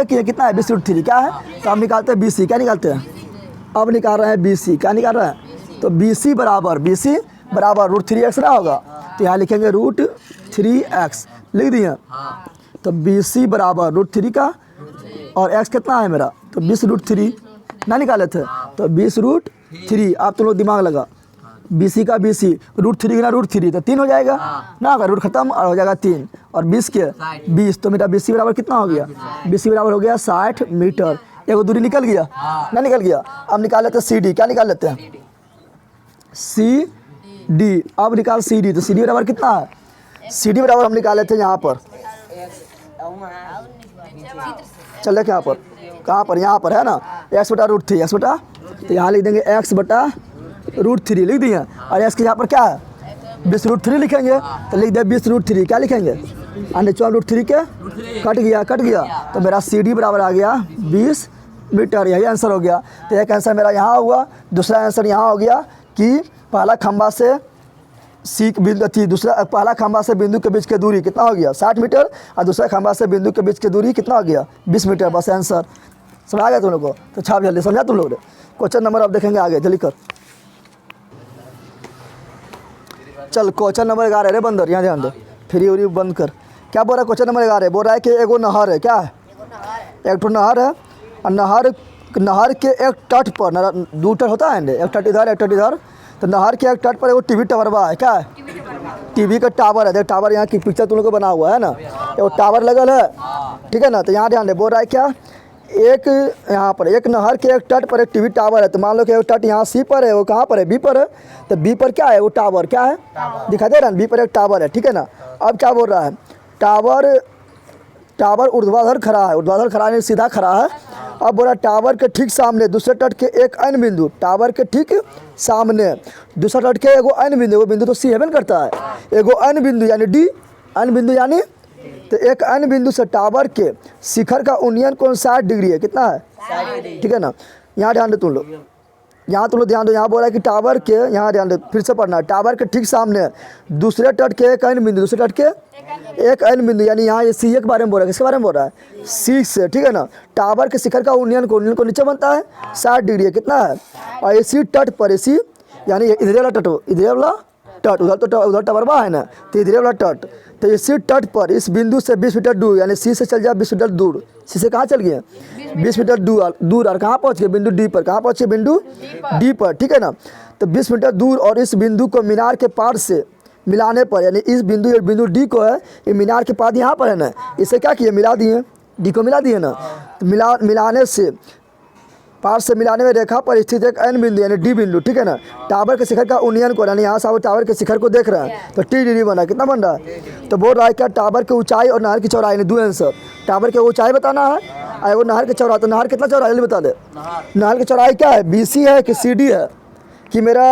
किए कितना है 20√3 क्या है, तो हम निकालते हैं BC, क्या निकालते हैं, अब निकाल रहे हैं BC, क्या निकाल रहे हैं, तो BC बराबर √3x ना होगा, तो यहाँ लिखेंगे √3x लिख दिए, तो BC बराबर √3 का और x कितना है मेरा, तो 20√3 ना निकाले थे, तो 20√3। अब तुम लोग दिमाग लगा, BC का BC √3 गुना √3 तो 3 हो जाएगा ना, अगर रूट खत्म और हो जाएगा 3 और 20 के 20, तो मेरा BC बराबर कितना हो गया, BC बराबर हो गया 60 मीटर। एक दूरी निकल गया ना, निकल गया। अब निकाल लेते हैं CD, क्या निकाल लेते हैं CD, अब निकाल CD, तो CD बराबर कितना है, CD बराबर हम निकाल लेते हैं यहाँ पर, चल देख यहाँ पर, कहाँ पर, यहाँ पर है ना x बटा √3, x बटा, तो यहाँ लिख देंगे x बटा √3 लिख दिए, और x के यहाँ पर क्या है 20√3 लिखेंगे, तो लिख दे 20√3, क्या लिखेंगे √3 के कट गया, तो मेरा CD बराबर आ गया 20 मीटर, यही आंसर हो गया। तो एक आंसर मेरा यहाँ हुआ, दूसरा आंसर यहाँ हो गया कि पहला खंबा से बिंदु थी, दूसरा पहला खंबा से बिंदु के बीच की दूरी कितना हो गया 60 मीटर, और दूसरा खंबा से बिंदु के बीच की दूरी कितना हो गया 20 मीटर, बस आंसर समझ आ गया तुम लोग को, तो छाप जल्दी समझा तुम लोग ने। क्वेश्चन नंबर अब देखेंगे आगे, जल्दी कर, चल क्वेश्चन नंबर 11 रे बंदर, यहाँ ध्यान दे, फ्री उरी बंद कर। क्या बोल रहा है क्वेश्चन नंबर 11, बोल रहा है कि एगो नहर है, क्या है, एक ठो नहर है, और नहर के एक तट पर, 2 तट होता है, एक तट इधर एक तट इधर, तो नहर के एक तट पर एगो टीवी टावर है, क्या है टीवी का टावर है, देख टावर यहाँ की पिक्चर तुम लोग को बना हुआ है ना, एगो टावर लगल है, ठीक है ना। तो यहाँ ध्यान दे, बोल रहा है क्या, एक यहाँ पर एक नहर के एक तट पर एक टीवी टावर है, तो मान लो कि एक तट यहाँ C पर है, वो कहाँ पर है B पर है, तो B पर क्या है वो टावर, क्या है दिखा दे रहा है, B पर एक टावर है, ठीक है ना। अब क्या बोल रहा है, टावर ऊर्ध्वाधर खड़ा है, नहीं सीधा खड़ा है। अब बोला टावर के ठीक सामने दूसरे तट के एक अन्य बिंदु, टावर के ठीक सामने दूसरा तट के एगो अन्य बिंदु, वो बिंदु तो C हेवन करता है, एगो अन्य बिंदु यानी D, अन्य बिंदु यानी, तो एक अन्य बिंदु से टावर के शिखर का उन्नयन कोण 60 डिग्री है, कितना है, ठीक है ना। यहाँ ध्यान दे तुम लोग, यहाँ तुम लोग ध्यान दो, यहाँ बोला है कि टावर के, यहाँ ध्यान दे फिर से पढ़ना, टावर के ठीक सामने दूसरे तट के एक अन्य बिंदु, दूसरे तट के एक अन्य बिंदु, यानी यहाँ ये C के बारे में बोल रहा है, किसके बारे में बोल रहा है C से, ठीक है ना। टावर के शिखर का उन्नयन को नीचे बनता है 60 डिग्री है, कितना है, और इसी तट पर इसी यानी इधर वाला तट, उधर तो उधर टवरवा है ना, तो इधर वाला तट, तो इसी तट पर इस बिंदु से 20 मीटर दूर, यानी C से चल जाए 20 मीटर दूर, C से कहाँ चल गए 20 मीटर दूर, और कहाँ पहुँच गए बिंदु D पर, कहाँ पहुँचे बिंदु D पर, ठीक है ना। तो 20 मीटर दूर और इस बिंदु को मीनार के पार से मिलाने पर, यानी इस बिंदु D को है, ये मीनार के पास यहाँ पर है ना, इसे क्या किए मिला दिए, D को मिला दिए ना, तो मिलाने से पार से मिलाने में रेखा पर स्थित एक अन्य बिंदु यानी D बिंदु, ठीक है ना। टावर के शिखर का उन्नयन को, यानी यहाँ से आप टावर के शिखर को देख रहे हैं, तो T डिग्री बना, कितना बन रहा है, तो बोल रहा है क्या टावर की ऊंचाई और नहर की चौड़ाई, ने 2 आंसर, टावर की ऊंचाई बताना है और वो नहर की चौड़ाई, तो नहर कितना चौड़ाई बता दे, नहर की चौड़ाई क्या है BC है कि CD है कि मेरा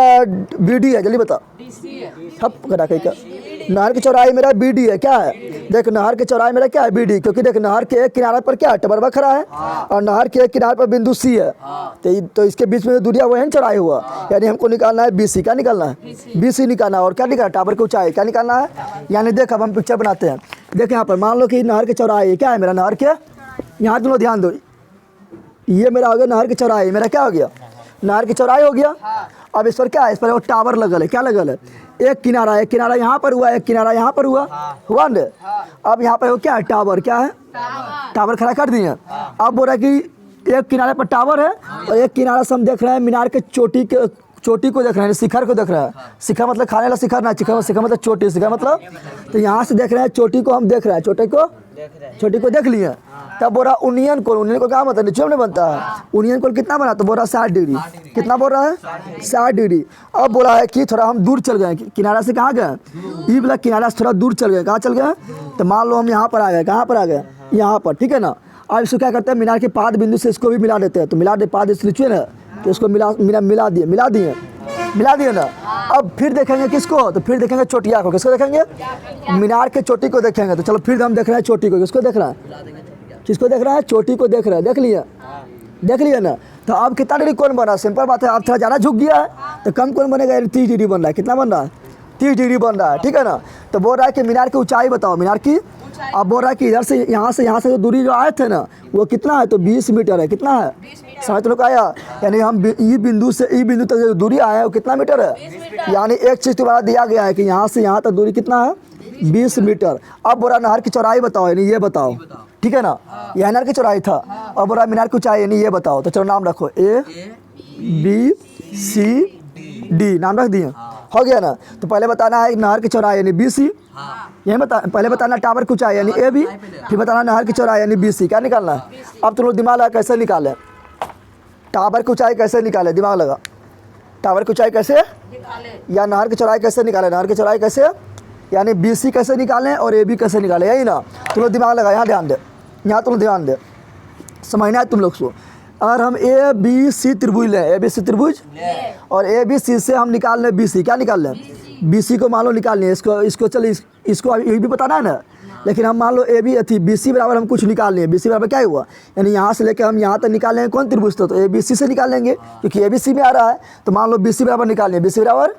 BD है, जल्दी बता, ठप करा कहीं का नहर की चौड़ाई मेरा BD है, क्या है? देख नहर की चौड़ाई मेरा क्या है? BD, क्योंकि देख नहर के एक किनारे पर क्या है? टबरवा खड़ा है और नहर के एक किनारे पर बिंदु C है, तो इसके बीच में जो दूरिया वो है चौड़ाई हुआ, यानी हमको निकालना है BC। क्या निकालना है? BC निकालना है। और क्या निकालना है? टावर की ऊंचाई क्या निकालना है? यानी देख अब हम पिक्चर बनाते हैं। देख यहाँ पर मान लो कि नहर की चौड़ाई क्या है मेरा? नहर के यहाँ तुम लोग ध्यान दो, ये मेरा हो गया नहर की चौड़ाई, मेरा क्या हो गया? नहर की चौड़ाई हो गया। अब इस पर क्या है? इस पर वो टावर लगल है, क्या लगल है? एक किनारा यहाँ पर हुआ, एक किनारा यहाँ पर हुआ न। अब यहाँ पर वो क्या है? टावर, क्या है? टावर खड़ा कर दिए। अब बोल रहा है कि एक किनारे पर टावर है और एक किनारा से हम देख रहे हैं मीनार के चोटी को देख रहे हैं, शिखर को देख रहे हैं। शिखर मतलब खाने वाला शिखर ना, शिखर मतलब चोटी, शिखर मतलब, तो यहाँ से देख रहे हैं चोटी को, हम देख रहे हैं चोटी को देख लिए। तब बोला यूनियन को क्या मतलब? नीचे में बनता है यूनियन कोण कितना बना? तो बोल रहा 60 डिग्री। कितना बोल रहा है? 60 डिग्री। अब बोला है कि थोड़ा हम दूर चल गए, किनारा से कहाँ गए? ये वाला किनारा से थोड़ा दूर चल गए। कहाँ चल गए? तो मान लो हम यहाँ पर आ गए। कहाँ पर आ गए? यहाँ पर, ठीक है ना। अब इसको क्या करते हैं? मीनार के पाद बिंदु से इसको भी मिला देते हैं। तो मिला दे, पाद नीचे है तो इसको मिला दिए ना। अब फिर देखेंगे किसको? तो फिर देखेंगे चोटिया को। किसको देखेंगे? मीनार के चोटी को देखेंगे। तो चलो फिर हम देख रहे हैं चोटी को। किसको देख रहा है? किसको देख रहा है? चोटी को देख रहा है। देख लिया ना। तो अब कितना डिग्री कोण बना? सिंपल बात है, अब थोड़ा ज़्यादा झुक गया है तो कम कोण बनेगा, 30 डिग्री बन रहा है। कितना बन रहा है? 30 डिग्री बन रहा है, ठीक है ना। तो बोल रहा है कि मीनार की ऊंचाई बताओ, मीनार की। अब बोल रहा है कि इधर से यहाँ से जो दूरी जो आए थे ना, वो कितना है? तो 20 मीटर है। कितना है? समझ लोग आया? यानी हम ई बिंदु तक जो दूरी आया है वो कितना मीटर है? यानी एक चीज़ तुम्हारा दिया गया है कि यहाँ से यहाँ तक दूरी कितना है? 20 मीटर। अब बोला नहर की चौड़ाई बताओ, यानी ये बताओ, ठीक है ना। यह नहर की चौड़ाई था। अब बोला मीनार की ऊंचाई, यानी ये बताओ। तो चलो नाम रखो, ABCD नाम रख दिए, हो गया ना। तो पहले बताना है नहर की चौड़ाई यानी BC, यही पहले बताना टावर की ऊंचाई यानी AB, फिर बताना नहर की चौड़ाई यानी BC। क्या निकालना है? अब तुम लोग दिमाग लगा कैसे निकालें, टावर की ऊंचाई कैसे निकाले? दिमाग लगा, टावर की ऊंचाई कैसे या नहर की चौड़ाई कैसे निकाले? नहर की चौड़ाई कैसे यानी BC कैसे निकालें और AB कैसे निकालें, यही ना। तुम लोग दिमाग लगा, यहाँ ध्यान दे, यहाँ तुम ध्यान दे, समझना है तुम लोग को। अगर हम ABC त्रिभुज लें, ABC त्रिभुज और ABC से हम निकाल लें BC। क्या निकाल लें? BC को मान लो निकाल लें, इसको चलिए इसको ये भी बताना है ना। लेकिन हम मान लो AB थी, BC बराबर हम कुछ निकाल लें। BC बराबर क्या हुआ? यानी यहाँ से लेकर हम यहाँ तक निकाल लेंगे कौन त्रिभुज था? तो ABC से निकाल लेंगे, क्योंकि ABC में आ रहा है। तो मान लो BC बराबर निकाल लें, BC बराबर,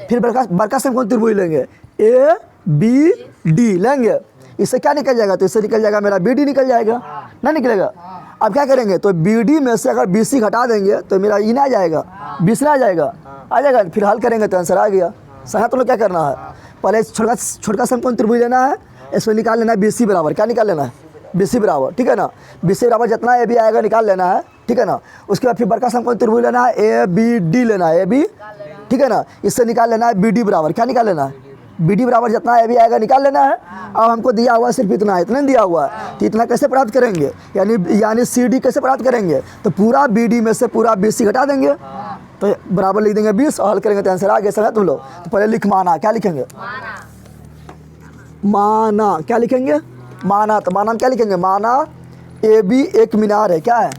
फिर बड़का से हम कौन त्रिभुज लेंगे? ABD लेंगे। इससे क्या निकल जाएगा? तो इससे निकल जाएगा मेरा BD निकल जाएगा, ना निकलेगा? अब क्या करेंगे? तो BD में से अगर BC घटा देंगे तो मेरा ई ना जाएगा, BC ना आ जाएगा, फिर हल करेंगे तो आंसर आ गया। सही। तो क्या करना है? पहले छोटका से हमको त्रिभुज लेना है, इसमें निकाल लेना है BC बराबर। क्या निकाल लेना है? BC बराबर, ठीक है ना। BC बराबर जितना AB आएगा निकाल लेना है, ठीक है ना। उसके बाद फिर बड़का से हमको त्रिभुज लेना है, ABD लेना है, AB, ठीक है ना। इससे निकाल लेना है BD बराबर। क्या निकाल लेना है? BD बराबर जितना AB आएगा निकाल लेना है। अब हमको दिया हुआ सिर्फ इतना दिया हुआ है, तो इतना कैसे प्राप्त करेंगे? यानी CD कैसे प्राप्त करेंगे? तो पूरा BD में से पूरा BC घटा देंगे, तो बराबर लिख देंगे 20 और हल करेंगे तो आंसर आ गया। समझ तुम लोग? तो पहले लिख माना। क्या लिखेंगे? माना। क्या लिखेंगे? माना। तो माना क्या लिखेंगे? माना AB एक मीनार है। क्या है?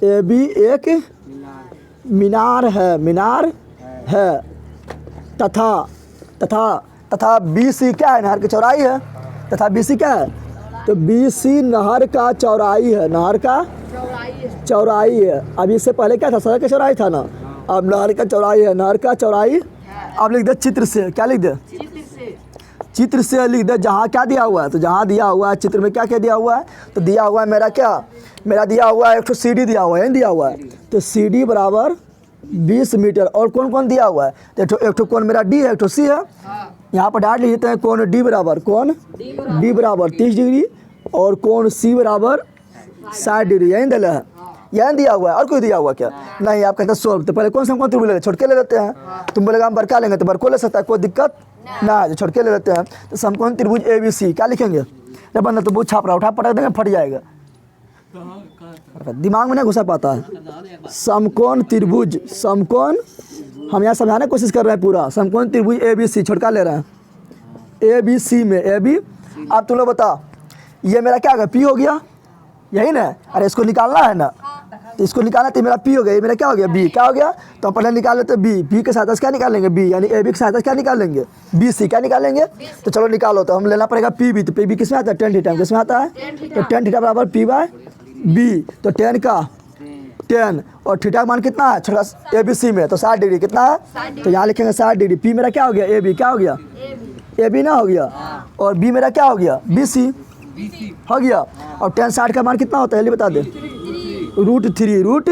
AB एक मीनार है, तथा BC क्या है? नहर की चौड़ाई है। तथा BC क्या है? तो BC नहर का चौड़ाई है, नहर का चौड़ाई है। अब इससे पहले क्या था? सड़क की चौड़ाई था ना। अब नहर का चौड़ाई है, नहर का चौड़ाई। अब लिख दे चित्र से। क्या लिख दे? चित्र से लिख दे। जहाँ क्या दिया हुआ है? तो जहाँ दिया हुआ है चित्र में क्या दिया हुआ है? तो दिया हुआ है मेरा क्या? मेरा दिया हुआ है एक तो CD दिया हुआ है, दिया हुआ है। तो CD बराबर 20 मीटर। और कौन कौन दिया हुआ है? तो एक तो कौन मेरा D है, एक तो C है। यहाँ पर डाल लेते हैं कौन D बराबर 30 डिग्री और कौन C बराबर 60 डिग्री। यही दिया है, यही दिया हुआ है। और कोई दिया हुआ क्या? नहीं। आप कहते हैं 100। तो पहले कौन सा हम कौन त्रिभुज ले लेते? छोटके ले लेते हैं। तुम बोलेगा हम बड़का लेंगे, तो बड़को ले सकता है, कोई दिक्कत ना है, छोटके ले लेते हैं। तो समकोण त्रिभुज ABC। क्या लिखेंगे? जब बंदा तो बहुत छाप रहा, उठा पटक देंगे फट जाएगा, दिमाग में नहीं घुसा पाता है। समकोण त्रिभुज, समकोण हम यहाँ समझाने की कोशिश कर रहे हैं पूरा। समकोण त्रिभुज ABC छोटका ले रहे हैं, ABC में AB। अब तुम लोग बता, ये मेरा क्या होगा? P हो गया, यही ना। अरे इसको निकालना है ना, तो इसको निकालना तो मेरा पी हो गया, ये मेरा क्या हो गया बी, क्या हो गया। तो हम पहले निकाल लेते बी, बी के सहायता से क्या निकालेंगे बी, यानी ए बी के सहायता से क्या निकालेंगे बी सी, क्या निकालेंगे। तो चलो निकालो, तो हम लेना पड़ेगा पी बी, तो पी बी किस में आता है टेन थीटा, किस में आता है तो टेन थीटा बराबर पी बाय बी। तो टेन का 10 और थीटा का मान कितना है छोटा ए बी सी में, तो 60 डिग्री कितना है, तो यहाँ लिखेंगे 60 डिग्री। पी मेरा क्या हो गया ए बी, क्या हो गया ए बी ना हो गया, और बी मेरा क्या हो गया बी सी हो गया। और 10 60 का मान कितना होता है ये बता दे, √3 रूट,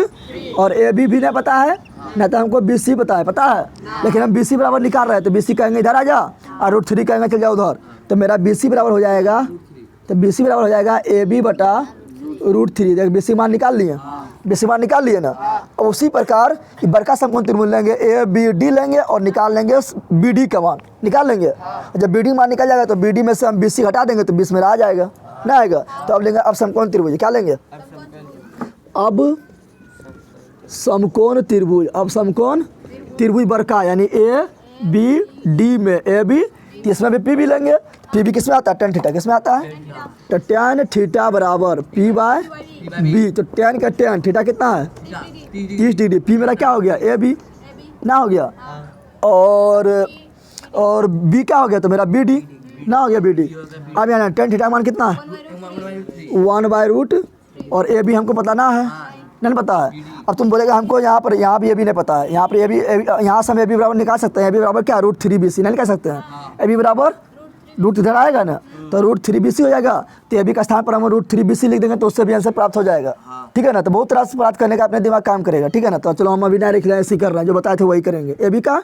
और ए बी भी नहीं पता है ना, तो हमको बी सी पता है, लेकिन हम बी सी बराबर निकाल रहे हैं, तो बी सी कहेंगे इधर आ जा, और √3 कहेंगे चल जाओ उधर, तो मेरा बी सी बराबर हो जाएगा, तो बी सी बराबर हो जाएगा ए बी बटा √3। देख बी सी मान निकाल लिए, बी सी मान निकाल लिए ना। और उसी प्रकार बड़का समकोण त्रिभुज लेंगे ए बी डी लेंगे और निकाल लेंगे बी डी का मान निकाल लेंगे। जब बी डी मान निकल जाएगा तो बी डी में से हम बी सी हटा देंगे, तो 20 मेरा आ जाएगा ना आएगा। तो अब लेंगे अब समकोण त्रिभुज, क्या लेंगे अब समकोण त्रिभुज, अब समकोण त्रिभुज बड़का यानी ए बी डी में ए बी, तो इसमें भी पी भी लेंगे, पी भी किस में आता है टेन थीटा, किस में आता है तो टेन थीटा बराबर पी बाय बी। तो टेन का टेन थीटा कितना है 30 डिग्री, पी मेरा क्या हो गया ए बी ना हो गया, और बी क्या हो गया तो मेरा बी डी ना हो गया बी डी। अब यहाँ टेन थीटा मान कितना है 1/√, और ए बी हमको पता ना है, नहीं पता है। अब तुम बोलेगा हमको यहाँ भी ए बी नहीं पता है, यहाँ पर ए बी, यहाँ से हम ए बी बराबर निकाल सकते हैं, ए बी बराबर क्या √3 बी सी नहीं निकाल सकते हैं, ए बी बराबर रूट इधर आएगा ना, तो √3 बी सी हो जाएगा। तो ए बी का स्थान पर हम √3 बी सी लिख देंगे, तो उससे भी आंसर प्राप्त हो जाएगा, ठीक है ना। तो बहुत तरह से प्राप्त करने का अपने दिमाग काम करेगा, ठीक है ना। तो चलो हम अभी डायरेक्ट ऐसे ही कर रहे हैं, जो बताए थे वही करेंगे, ए बी का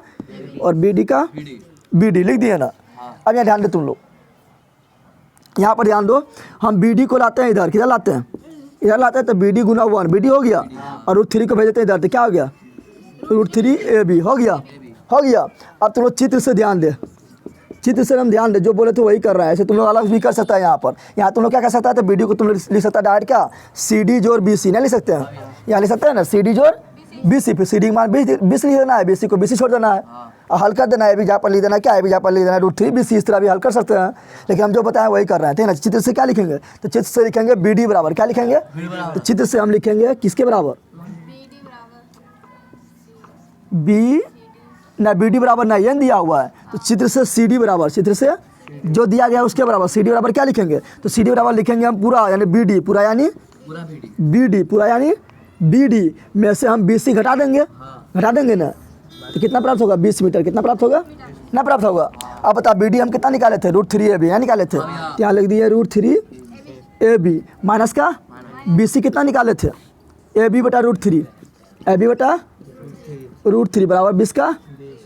और बी डी का बी डी लिख दिए ना। अब यहाँ ध्यान दे तुम लोग, यहाँ पर ध्यान दो, हम बी डी को लाते हैं इधर, किधर लाते हैं इधर लाते हैं, तो बी डी गुना 1 बी डी हो गया, और √3 को भेज देते हैं इधर, तो क्या हो गया √3 ए बी हो गया। अब तुम लोग चित्र से ध्यान दे, चित्र से हम ध्यान दे, जो बोले तो वही कर रहा है। ऐसे तुम लोग अलग भी कर सकता है, यहाँ तुम लोग क्या कर सकता है, तो वीडियो को तुम लोग लिख सकता है डायरेक्ट क्या सी डी जोड़ बी सी नहीं लिख सकते हैं, यहाँ लिख सकते हैं ना सी डी जोड़ बी सी, फिर सी डी मान 20 लिख देना है, बी सी को बी सी छोड़ देना है, और हल कर देना है, भी जहाँ पर लिख देना क्या है, भी जहाँ पर लिख देना है √3 बी सी, इस तरह भी हल कर सकते हैं, लेकिन हम जो बताएं वही कर रहे हैं, ठीक है ना। चित्र से क्या लिखेंगे, तो चित्र से लिखेंगे बी डी बराबर क्या लिखेंगे, तो चित्र से हम लिखेंगे किसके बराबर बी ना, बी डी बराबर ना ये दिया हुआ है, तो चित्र से सी डी बराबर, चित्र से जो दिया गया उसके बराबर सी डी बराबर क्या लिखेंगे, तो सी डी बराबर लिखेंगे हम पूरा यानी बी डी पूरा यानी बी डी पूरा यानी बी डी में से हम बी सी घटा देंगे ना, तो कितना प्राप्त होगा 20 मीटर, कितना प्राप्त होगा ना प्राप्त होगा। अब बता बी डी हम कितना निकाले थे √3 ए बी यहाँ निकाले थे, तो यहाँ लिख दिए √3 ए बी माइनस का बी सी कितना निकाले थे ए बी बटा √3 ए बी बटा √3 बराबर 20 का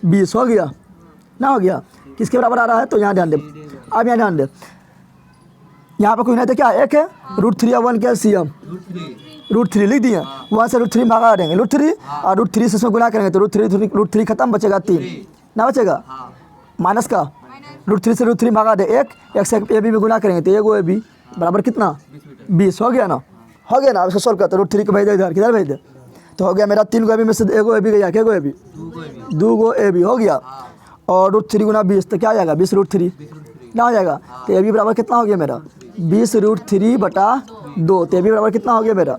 20 हो गया ना, हो गया किसके बराबर आ रहा है, तो यहाँ ध्यान दे। अब यहाँ ध्यान दे, यहाँ पर कोई नहीं तो क्या एक है √3 या 1 कैल्शियम √3 लिख दिए, वहाँ से √3 भागा देंगे √3, और √3 से इसमें गुना करेंगे तो √3 खत्म, बचेगा 3 ना बचेगा, माइनस का √3 से √3 भागा दे एक से ए बी में गुना करेंगे तो एगो ए बी बराबर कितना 20 हो गया ना, अब इसको सोल्व करते √3 को भेज दे इधर, किधर भेज दे, तो हो गया मेरा 3 गो ए बी में से एगो ए बी गया, क्या गो A B 2 go A B हो गया, और √3 गुना 20 तो क्या आ जाएगा 20 √3 क्या हो जाएगा, तो ए बी बराबर कितना हो गया मेरा 20 √3 बटा 2, तो ए बी बराबर कितना हो गया मेरा,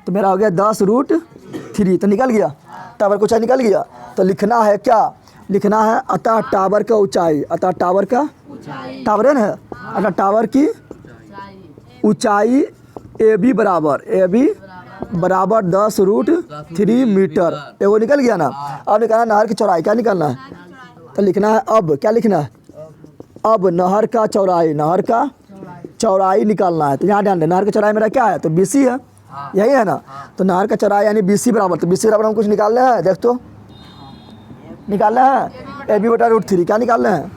तो मेरा हो गया 10 √3, तो निकल गया टावर का ऊंचाई निकल गया। तो लिखना है क्या, लिखना है अतः टावर का ऊंचाई, अतः टावर का टावर है ना, अतः टावर की ऊंचाई ए बी बराबर 10 √3 मीटर, एगो निकल गया ना। अब निकालना नहर की चौड़ाई, क्या निकालना है, तो लिखना है अब क्या लिखना है, अब नहर का चौड़ाई निकालना है। तो यहाँ ध्यान दे, नहर का चौड़ाई मेरा क्या है, तो बी सी है, यही है ना, तो नहर का चौड़ाई यानी बी सी बराबर, तो बी सी बराबर हम कुछ निकालने हैं, देख तो निकालना है ए बी बटा √3, क्या निकालना है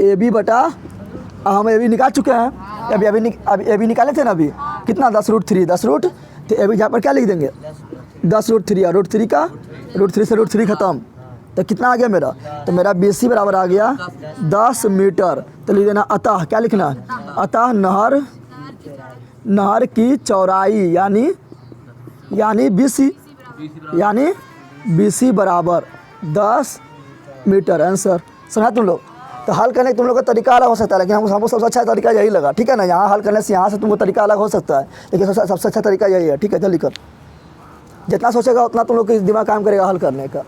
ए बी बटा, हम ए बी निकाल चुके हैं, अभी ए बी निकाले थे ना अभी कितना 10 √3 तो ए बी यहाँ पर क्या लिख देंगे 10 √3, और √3 से √3 खत्म, तो कितना आ गया मेरा, तो मेरा बी सी बराबर आ गया 10 मीटर। तो लिख देना अतः क्या लिखना है, अतः नहर की चौड़ाई यानी बी सी बराबर 10 मीटर, आंसर समझा तुम लोग। तो हल करने का तुम लोग का तरीका अलग हो सकता है, लेकिन हमको सबसे अच्छा तरीका यही लगा, ठीक है ना। यहाँ हल करने से यहाँ से तुमको तरीका अलग हो सकता है, लेकिन सबसे अच्छा तरीका यही है, ठीक है। जल्दी कर, जितना सोचेगा उतना तुम लोग का दिमाग काम करेगा हल करने का।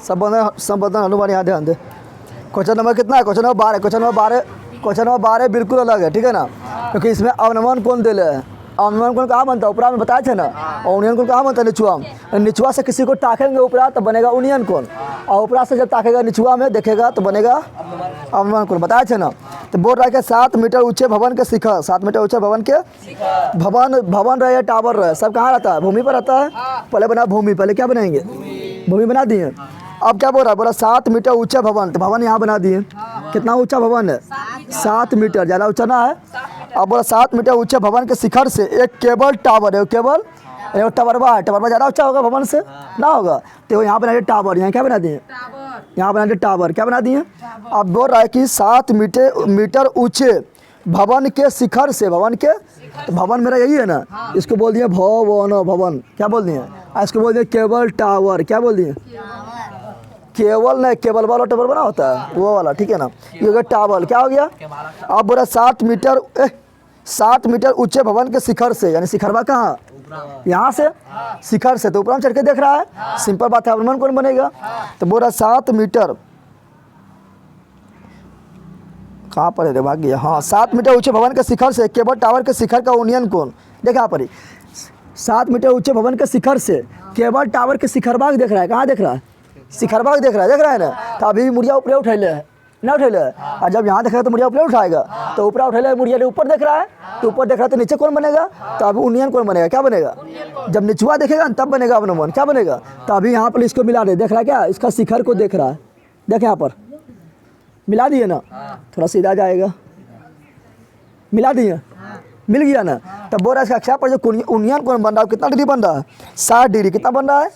सब बंधन हनुमान यहाँ ध्यान दे। क्वेश्चन नंबर कितना है? Question number 12। क्वेश्चन नंबर 12 बिल्कुल अलग है, ठीक है ना, क्योंकि इसमें अवनमन कोण दिले है। अवनमन कोण कहाँ बनता है? ऊपरा में बताए थे ना। और यूनियन कोण कहाँ बनता है? निचुआ में। निचुआ से किसी को ताकेंगे ऊपरा तो बनेगा यूनियन कोण, और ऊपरा से जब ताकेगा निचुआ में देखेगा तो बनेगा अवनमन कोण, बताए थे ना। तो बोल रहा है कि 7 मीटर ऊंचे भवन के शिखर, 7 मीटर ऊंचे भवन के भवन रहे या टावर रहे, सब कहाँ रहता है? भूमि पर रहता है। पहले बना भूमि, पहले क्या बनाएंगे? भूमि बना दिए। अब क्या बोल रहा है? बोला 7 मीटर ऊंचा भवन, तो भवन यहाँ बना दिए। कितना ऊंचा भवन है? 7 मीटर, ज़्यादा ऊंचा ना है। अब बोला 7 मीटर ऊंचे भवन के शिखर से एक केबल टावर है, केबल टवरवा है। टवरवा ज़्यादा ऊंचा होगा भवन से ना होगा, तो यहाँ बना दिए टावर। यहाँ क्या बना दिए? यहाँ बना दिए टावर। क्या बना दिए? अब बोल रहा है कि 7 मीटर ऊंचे भवन के शिखर से, भवन के, तो भवन मेरा यही है ना, इसको बोल दिए भवन। क्या बोल दिए? इसको बोल दिए केबल टावर। क्या बोल दिए? केबल नहीं, केबल वाला टावर बना होता है वो वाला, ठीक है ना। ये हो गया टावर। क्या हो गया? अब बोला 7 मीटर ऊंचे भवन के शिखर से, यानी शिखरवा कहाँ? यहाँ से शिखर से, तो ऊपर में चढ़ के देख रहा है, सिंपल बात है, अवनमन कोण बनेगा। तो बोल रहा 7 मीटर, कहाँ पर है? भाग गया। हाँ, 7 मीटर ऊंचे भवन के शिखर से केबल टावर के शिखर का यूनियन कोण, देखा यहाँ पर ही 7 मीटर ऊंचे भवन के शिखर से केबल टावर के शिखरबाग देख रहा है। कहाँ देख रहा है? शिखरबाग देख रहा है ना। तो अभी मुड़िया ऊपर उठैले है ना, उठैले है। और जब यहाँ देखेगा तो मुड़िया ऊपर उठाएगा, तो ऊपर उठैले, मुड़िया ऊपर देख रहा है, तो ऊपर देख रहा है, तो नीचे कौन बनेगा? तो अभी यूनियन कौन बनेगा? क्या बनेगा? जब निचुआ देखेगा तब बनेगा अवनमन। क्या बनेगा? तो अभी यहाँ पर इसको मिला दे, देख रहा है क्या? इसका शिखर को देख रहा है, देख यहाँ पर मिला दिए ना, थोड़ा सीधा जाएगा, मिला दिए, मिल गया ना। तब बोल रहा है इसका अक्षर पर जो यूनियन कोण बन रहा है कितना डिग्री बन रहा है? 60 डिग्री। कितना बन रहा है?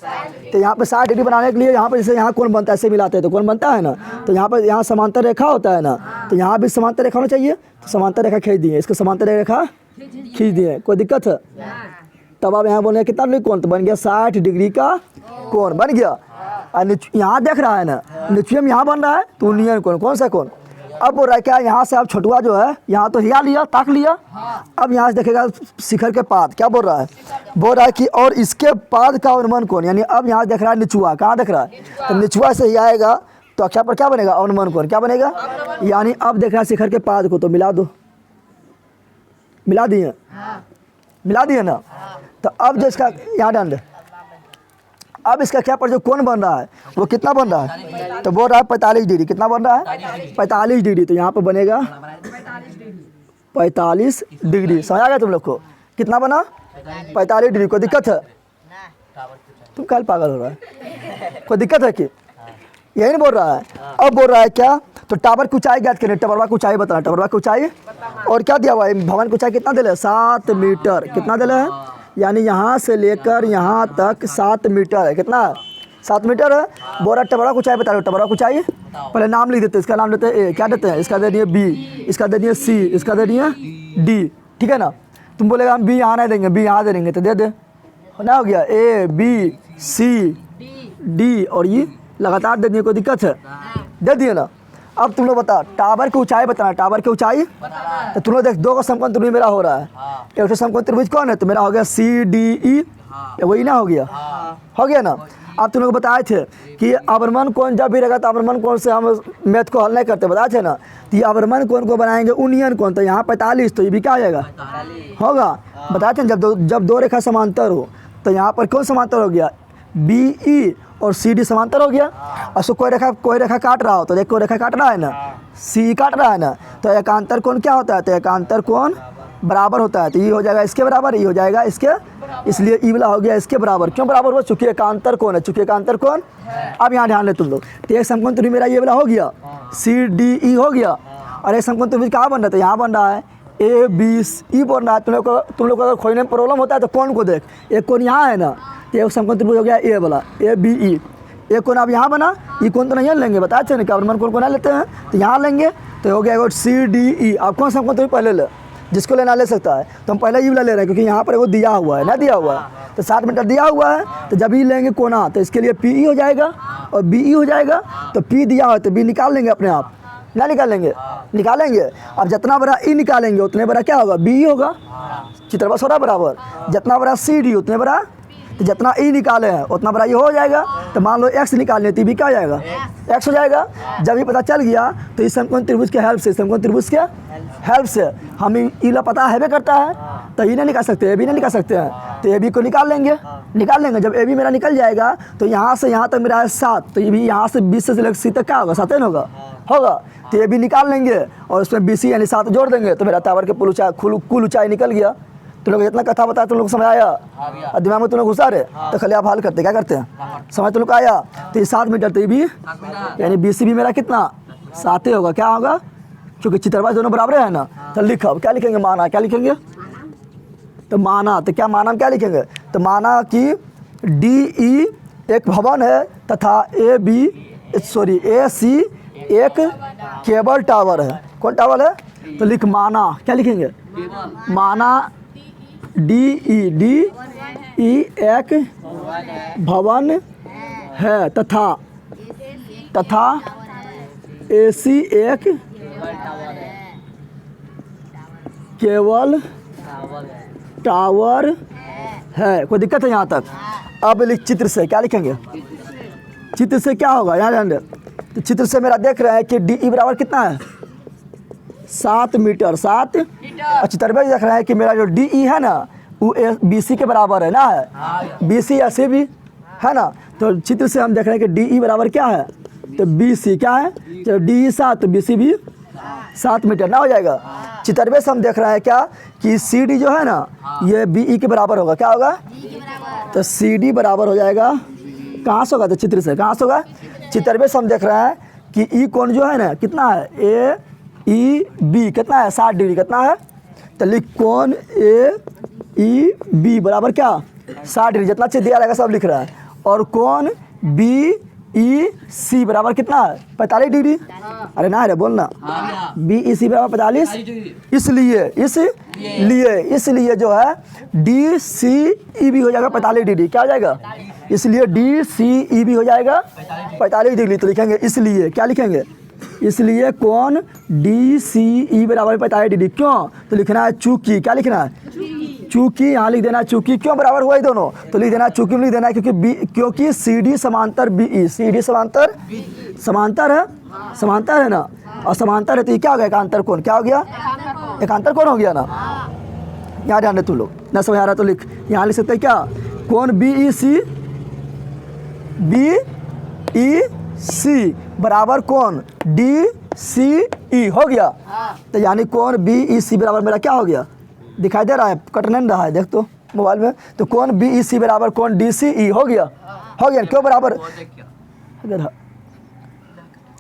तो यहाँ पे 60 डिग्री बनाने के लिए यहाँ पर जैसे यहाँ कोण बनता है, ऐसे मिलाते हैं तो कोण बनता है ना। तो यहाँ पर यहाँ समांतर रेखा होता है ना, तो यहाँ भी समांतर रेखा होना चाहिए, तो समांतर रेखा खींच दिए, इसको समांतर रेखा खींच दिए। कोई दिक्कत है? तब आप यहाँ बोले कितना डिग्री कोण, तो बन गया 60 डिग्री का कोण बन गया। और यहाँ देख रहा है ना, नीचे में यहाँ बन रहा है, तो यूनियन कोण, कौन सा कोण? अब बोल रहा है क्या? यहाँ से आप छोटुआ जो है यहाँ तो हिला लिया, ताक लिया। अब यहाँ से देखेगा शिखर के पाद। क्या बोल रहा है? बोल रहा है कि और इसके पाद का अवनमन कोण, यानी अब यहाँ देख रहा है निचुआ, कहाँ देख रहा है? तो निचुआ से ही आएगा, तो अक्षर पर क्या बनेगा? अवनमन कोण। क्या बनेगा? यानी अब देख रहा है शिखर के पाद को, तो मिला दो, मिला दिए ना। तो अब जो इसका यहाँ डाल दे, अब इसका क्या पर जो कोण बन रहा है वो कितना बन रहा है? तो बोल रहा है 45 डिग्री। कितना बन रहा है? 45 डिग्री। तो यहाँ पर बनेगा 45 डिग्री। समझ आ गया तुम लोग को? कितना बना? 45 डिग्री। कोई दिक्कत है? तुम कल पागल हो रहा है, कोई दिक्कत है कि? यही नहीं बोल रहा है। अब बोल रहा है क्या? तो टावर की ऊंचाई ज्ञात करें, टवरवा की ऊंचाई बताना, टवरवा की ऊंचाई। और क्या दिया हुआ है? भवन की ऊंचाई कितना दिले? 7 मीटर। कितना दिले है? यानी यहाँ से लेकर यहाँ तक 7 मीटर है। कितना? 7 मीटर है। बोरा टबरा को ऊंचाई बता रहे हो, टबरा को ऊंचाई पहले नाम लिख देते हैं। इसका नाम लेते हैं ए, क्या देते हैं? इसका दे दिए बी, इसका दे दिए सी, इसका दे दिए डी, ठीक है ना। तुम बोलेगा हम बी यहाँ नहीं देंगे, बी यहाँ दे देंगे, तो दे दे ना, हो गया ए बी सी डी, और ये लगातार दे दिए, कोई दिक्कत है? दे दिए ना। अब तुम लोग बता, टावर की ऊंचाई बताना, टावर की ऊंचाई। तो तुम लोग देख, 2 का समकोण त्रिभुज मेरा हो रहा है। एक तो समकोण त्रिभुज कौन है? तो मेरा हो गया सी डी ई, वही ना हो गया ना। अब तुम लोग बताए थे कि अवनमन कोण जब भी रहेगा तो अवनमन कोण से हम मैथ को हल नहीं करते, बताए थे ना। तो ये अवनमन कोण को बनाएंगे यूनियन कोण, तो यहाँ 45, तो ये भी क्या आ जाएगा? होगा। बताए थे जब दो रेखा समांतर हो, तो यहाँ पर कौन समांतर हो गया? बी ई और सी डी समांतर हो गया। और सो कोई रेखा काट रहा हो, तो देख कोई रेखा काट रहा है ना, सी काट रहा है ना, तो एकांतर कोण क्या होता है? तो एकांतर कोण बराबर होता है। तो ये हो जाएगा इसके बराबर, ये हो जाएगा इसके, इसलिए ई वाला हो गया इसके बराबर। क्यों बराबर हुआ? चूंकि एकांतर कोण है, चूंकि एकांतर कोण। अब यहाँ ध्यान ले तुम लोग, तो एक समकोण त्रिभुज मेरा ये वाला हो गया, सी डी ई हो गया। और एक समकोण त्रिभुज कहाँ बन रहा है? तो यहाँ बन रहा है ए बी ई बन रहा है। तुम लोग को अगर खोजने में प्रॉब्लम होता है तो कोण को देख, एक कोण यहाँ है ना, एक समकोण त्रिभुज हो गया ए वाला, ए बी ई। एक कोण अब यहाँ बना, ये कोण तो नहीं लेंगे, बताए थे ना कि अवनमन कोण को ना लेते हैं, तो यहाँ लेंगे, तो हो गया सी डी ई। अब कौन समकोण त्रिभुज पहले ले, जिसको लेना ले सकता है, तो हम पहले ये वाला ले रहे हैं, क्योंकि यहाँ पर वो दिया हुआ है ना, दिया हुआ है, तो 7 मीटर दिया हुआ है। तो जब ये लेंगे कोना, तो इसके लिए पी ई हो जाएगा, और बी ई हो जाएगा। तो पी दिया हो तो बी निकाल लेंगे अपने आप, ना निकालेंगे, निकालेंगे। अब जितना बड़ा ई निकालेंगे उतने बड़ा क्या होगा, बी ई होगा। चित्र बस हो रहा बराबर। जितना बड़ा सी डी उतने बड़ा, तो जितना ई निकाले हैं उतना बड़ा ये हो जाएगा। तो मान लो एक्स निकालने तो भी क्या हो जाएगा, एक्स हो जाएगा। जब ये पता चल गया तो इस समकोण त्रिभुज के हेल्प से, समकोण त्रिभुज के हेल्प से हम ई पता है भी करता है, तो ई नहीं निकाल सकते, ए बी नहीं निकाल सकते हैं, तो ए बी को निकाल लेंगे, निकाल लेंगे। जब ए बी मेरा निकल जाएगा तो यहाँ से यहाँ तक मेरा है 7, तो ये भी यहाँ से 20 से लेकर सी तक क्या होगा, 7 होगा, होगा। तो ये भी निकाल लेंगे और उसमें बी सी यानी 7 जोड़ देंगे, तो मेरा टावर के कुल ऊंचाई निकल गया। तुम लोग जितना कथा बताया तुम लोग समझ आया, और दिमाग में तुम लोग घुसा रहे, तो खाली आप हल करते क्या करते हैं, समझ तुम लोग आया। तो ये 7 मीटर, तो ये भी यानी बी सी भी मेरा कितना 7 होगा, क्या होगा, क्योंकि चित्रवाज दोनों बराबर है ना। तो लिखो, अब क्या लिखेंगे, माना, क्या लिखेंगे, तो माना, तो क्या माना, क्या लिखेंगे, तो माना कि डी ई एक भवन है तथा ए सी एक केबल टावर है। कौन टावर है, तो लिख माना, क्या लिखेंगे, माना डी ई एक भवन है तथा ए सी एक केबल टावर है। कोई दिक्कत है यहाँ तक। अब लिख चित्र से, क्या लिखेंगे, चित्र से क्या होगा, यहाँ ध्यान दे। तो चित्र से मेरा देख रहे हैं कि डी ई बराबर कितना है, 7 मीटर, 7। और चित्र में देख रहे हैं कि मेरा जो डी ई है ना वो बी सी के बराबर है ना, है बी सी या सी भी है ना। तो चित्र से हम देख रहे हैं कि डी ई बराबर क्या है, तो बी सी क्या है, तो डी ई 7 तो बी सी भी 7 मीटर ना हो जाएगा। चित्रवे से हम देख रहे हैं क्या कि सी डी जो है ना ये बी ई के बराबर होगा, क्या होगा, तो सी डी बराबर हो जाएगा, कहाँ से होगा, तो चित्र से कहाँ से होगा, चित्रवे से हम देख रहे हैं कि ई कोण जो है ना कितना है, ए ई बी कितना है, 60 डिग्री कितना है, तो लिख कोण ए ई बी बराबर क्या 60 डिग्री, जितना चीज दिया रहेगा सब लिख रहा है। और कोण बी ई सी बराबर कितना है, 45 डिग्री। अरे ना रे बोलना, बी ई सी बराबर 45, इसलिए जो है डी सी ई भी हो जाएगा 45 डिग्री, क्या हो जाएगा, इसलिए डी सी ई भी हो जाएगा 45 डिग्री। तो लिखेंगे इसलिए, क्या लिखेंगे, इसलिए कोण डी सी ई बराबर 45 डिग्री। क्यों, तो लिखना है चूंकि, क्या लिखना है, चूंकि, यहाँ लिख देना है चूंकि। क्यों बराबर हुआ ये दोनों, तो लिख देना है चूंकि, लिख देना है क्योंकि सी डी समांतर बी ई, सी डी समांतर है ना, और समांतर है तो ये क्या हो गया, एकांतर कोण, क्या हो गया, एकांतर कोण हो गया ना। यहाँ ध्यान दे तू लोग, ना समझ आ रहा तो लिख, यहाँ लिख सकते हैं क्या, कोण बी ई सी बराबर कोण डी सी ई हो गया। तो यानी कोण बी ई सी बराबर मेरा क्या हो गया, दिखाई दे रहा है, कट नहीं रहा है, देख तो मोबाइल में। तो कोण बी ई सी बराबर कोण डी सी ई हो गया, क्यों बराबर,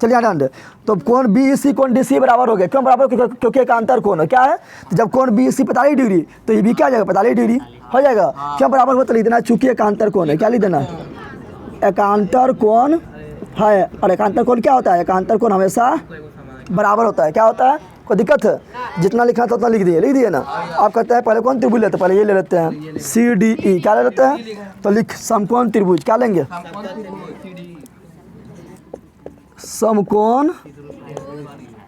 चलिए ध्यान दे। तो कोण बी ई सी कोण डी सी बराबर हो गया, क्यों बराबर, क्योंकि एकांतर कोण है, क्या है, तो जब कोण बी ई सी 45 डिग्री तो ये भी क्या हो जाएगा 45 डिग्री हो जाएगा। क्यों बराबर हो, तो लिख देना चूंकि एकांतर कोण है, क्या लिख देना, एकांतर कोण है। और एकांतर कोण क्या होता है, एकांतर कोण हमेशा बराबर होता है, क्या होता है, कोई दिक्कत है, जितना लिखना था उतना लिख दिए ना। आप कहते हैं पहले कौन त्रिभुज लेते हैं, पहले ये ले लेते हैं सी डी ई, क्या ले लेते हैं, तो लिख समकोण त्रिभुज, क्या लेंगे, समकोण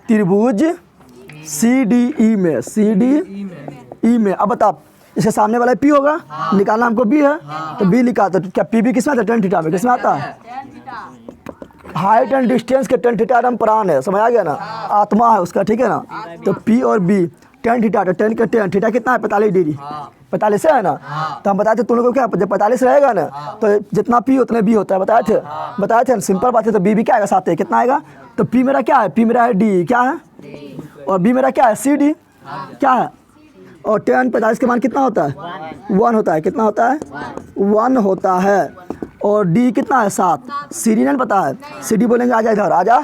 त्रिभुज सी डी ई में। अब बता, इसके सामने वाला पी होगा, निकालना हमको बी है, तो बी लिखा, तो क्या पी भी किस में आता है, tan थीटा में, किस में आता है, हाइट एंड डिस्टेंस के tan थीटा एकदम प्राण है, समझ आ गया ना, आत्मा है उसका, ठीक है ना। तो पी और बी tan थीटा, तो tan का tan थीटा कितना है 45 डिग्री, 45 से है ना। तो हम बताए थे तुम लोगों को क्या, जब 45 रहेगा ना तो जितना पी उतने बी होता है, बताए थे सिंपल बात है। तो बी भी क्या आएगा, 7 है, कितना आएगा, तो पी मेरा क्या है, पी मेरा है डी, क्या है, और बी मेरा क्या है सी डी, क्या है, और tan 45 के मान कितना होता है, 1 होता है, कितना होता है, 1 होता है। और डी कितना है 7, सी डी नहीं पता है, सी डी बोलेंगे आ जा इधर, आ जा,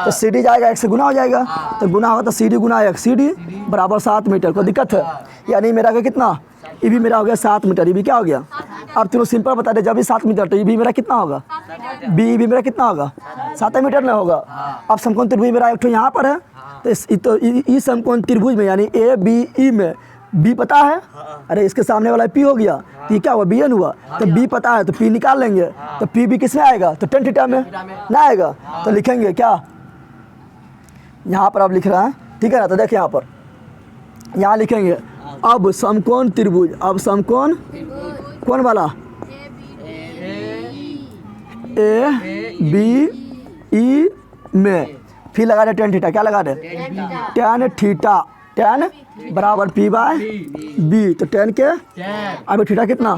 तो सी डी जाएगा 1 से गुना हो जाएगा, तो गुना होगा तो सी डी गुना 1, सी डी बराबर 7 मीटर। कोई दिक्कत है, यानी मेरा का कितना, ये भी मेरा हो गया 7 मीटर, ये भी क्या हो गया। अब तुम सिंपल बता दे, जब भी 7 मीटर तो ये भी मेरा कितना होगा, बी भी मेरा कितना होगा, 7 मीटर में होगा। अब समकोण त्रिभुज मेरा एक यहाँ पर है, तो इस समकोण त्रिभुज में यानी ए बी ई में बी पता है, अरे इसके सामने वाला पी हो गया, तो ये क्या हुआ, बी एन हुआ। तो बी पता है तो पी निकाल लेंगे, तो पी भी किस में आएगा, तो टेन थीटा में ना आएगा। तो लिखेंगे क्या, यहाँ पर आप लिख रहे हैं, ठीक है ना। तो देखिए यहाँ पर, यहाँ लिखेंगे अब समकोण त्रिभुज, अब समकोण कौन वाला, ए बी ई में, फिर लगा दे टेन थीटा, क्या लगा दे, टेन थीटा, टेन बराबर पी बाय बी। तो टेन के अब थीटा कितना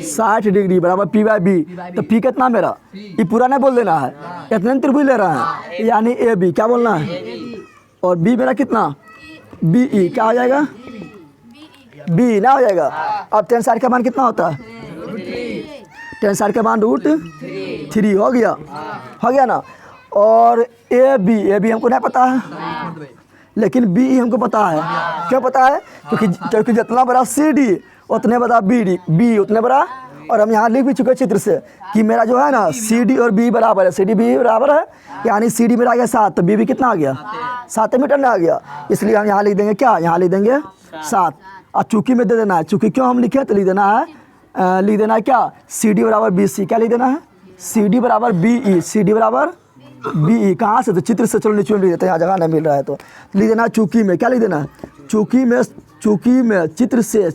60 डिग्री बराबर पी बाय बी। तो पी कितना मेरा, ये पूरा नहीं बोल देना है, इतने त्रिभुज ले रहा है, यानी ए बी क्या बोलना है, और बी मेरा कितना बी ई, क्या हो जाएगा बी ना हो जाएगा। अब टेन साइड का मान कितना होता है, टेन साइड का मान √3 हो गया ना। और ए बी हमको नहीं पता है, लेकिन बी ई हमको पता है। क्यों पता है, क्योंकि जितना बड़ा सी डी उतने बड़ा बी उतने बड़ा। और हम यहाँ लिख भी चुके चित्र से कि मेरा जो है ना सी डी और बी बराबर है, सी डी बी बराबर है, यानी सी डी मेरा आ गया 7, तो बी भी कितना आ गया 7 मीटर में आ गया। इसलिए हम यहाँ लिख देंगे क्या, यहाँ लिख देंगे 7। और चूंकि में दे देना है, चूंकि क्यों हम लिखे तो लिख देना है क्या, सी डी बराबर बी सी, क्या लिख देना है, सी डी बराबर बी ई, सी डी बराबर बी ई। कहाँ से, तो चित्र से, चलो नीचे में लिख देते हैं, यहाँ जगह नहीं मिल रहा है तो लिख देना है चूंकि में, क्या लिख देना है, चूंकि में चित्र से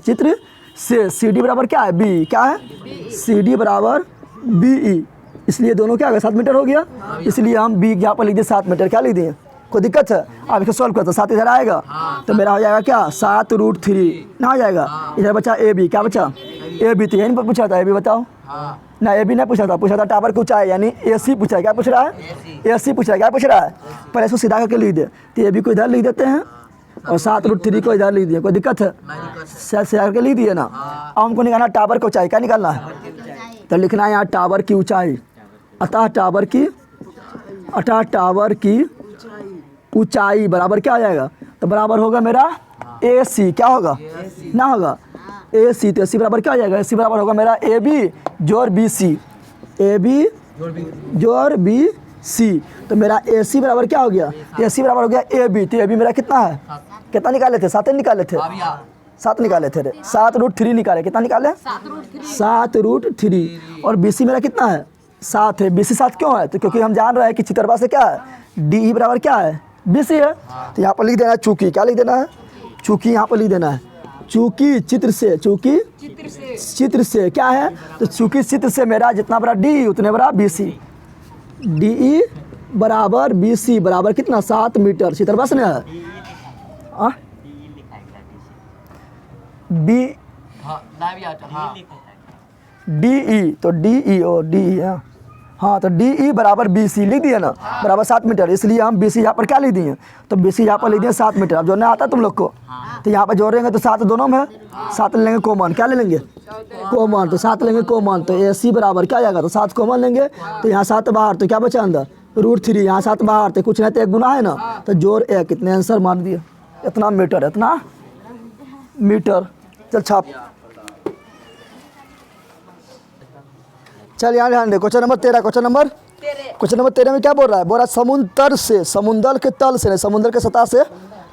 सी डी बराबर क्या है बी, क्या है सी डी बराबर बी ई। इसलिए दोनों क्या हो गया 7 मीटर हो गया, इसलिए हम बी यहाँ पर लिख दिए 7 मीटर। क्या लिख दिए, कोई दिक्कत है, अब इसको सॉल्व करते 7 इधर आएगा तो मेरा हो जाएगा क्या 7√3 ना हो जाएगा। इधर बचा ए बी, क्या बचा ए बी, तो यही पर पूछा था ए बी बताओ ना, ए बी नहीं पूछा था टावर की ऊंचाई, यानी ए सी पूछा है, क्या पूछ रहा है ए सी पूछ रहा है, क्या पूछ रहा है, पहले इसको सीधा करके लिख दे। तो ए बी को इधर लिख देते हैं और 7√3 को इधर लिख दिए, कोई दिक्कत है, सीधा करके लिख दिए ना। अब हमको निकालना टावर की ऊंचाई, क्या निकालना है, तो लिखना है यहाँ टावर की ऊंचाई। अतः टावर की ऊंचाई बराबर क्या आ जाएगा, तो बराबर होगा मेरा ए सी, क्या होगा ना होगा ए सी, तो ए सी बराबर क्या हो जाएगा, ए सी बराबर होगा मेरा ए बी जोड़ बी सी, ए बी जोड़ बी सी। तो मेरा ए सी बराबर क्या हो गया, ए सी बराबर हो गया ए बी। तो ए बी मेरा कितना है, कितना निकाले थे, 7 निकाले थे, 7 निकाले थे, 7√3 निकाले, कितना निकाले 7√3। और बी सी मेरा कितना है 7 है। बी सी 7 क्यों है, तो क्योंकि हम जान रहे हैं कि चित्रवा से क्या है डी ई बराबर क्या है बी सी है। तो यहाँ पर लिख देना है चूंकि, क्या लिख देना है चूंकि, यहाँ पर लिख देना है चूंकि चित्र से क्या है, तो चूंकि चित्र से मेरा जितना बड़ा डी उतने बड़ा बी सी, डी ई बराबर बी सी बराबर कितना 7 मीटर। चित्र बस ने है बी डी ई, तो डी ई और डी ई हाँ, तो डी ई बराबर बी सी लिख दिया ना, बराबर 7 मीटर। इसलिए हम बी सी यहाँ पर क्या लिख दिए, तो बी सी यहाँ पर लिख दिए 7 मीटर। अब जोड़ना आता है तुम लोग को, तो यहाँ पर जोड़ेंगे तो 7 दोनों में, 7 ले लेंगे कॉमन, क्या ले लेंगे कॉमन, तो 7 लेंगे कॉमन, तो ए सी बराबर क्या जाएगा, तो 7 कॉमन लेंगे, तो यहाँ 7 बाहर, तो क्या बचा अंदर √3, यहाँ 7 बाहर, तो कुछ नहीं तो 1 गुना है ना, तो जोड़ 1, कितने आंसर मान दिए, इतना मीटर, इतना मीटर। चल छाप, चल यहाँ ध्यान दे, क्वेश्चन नंबर 13, क्वेश्चन नंबर 13 में क्या बोल रहा है, बोल रहा है समुद्र के तल से, समुद्र के सतह से,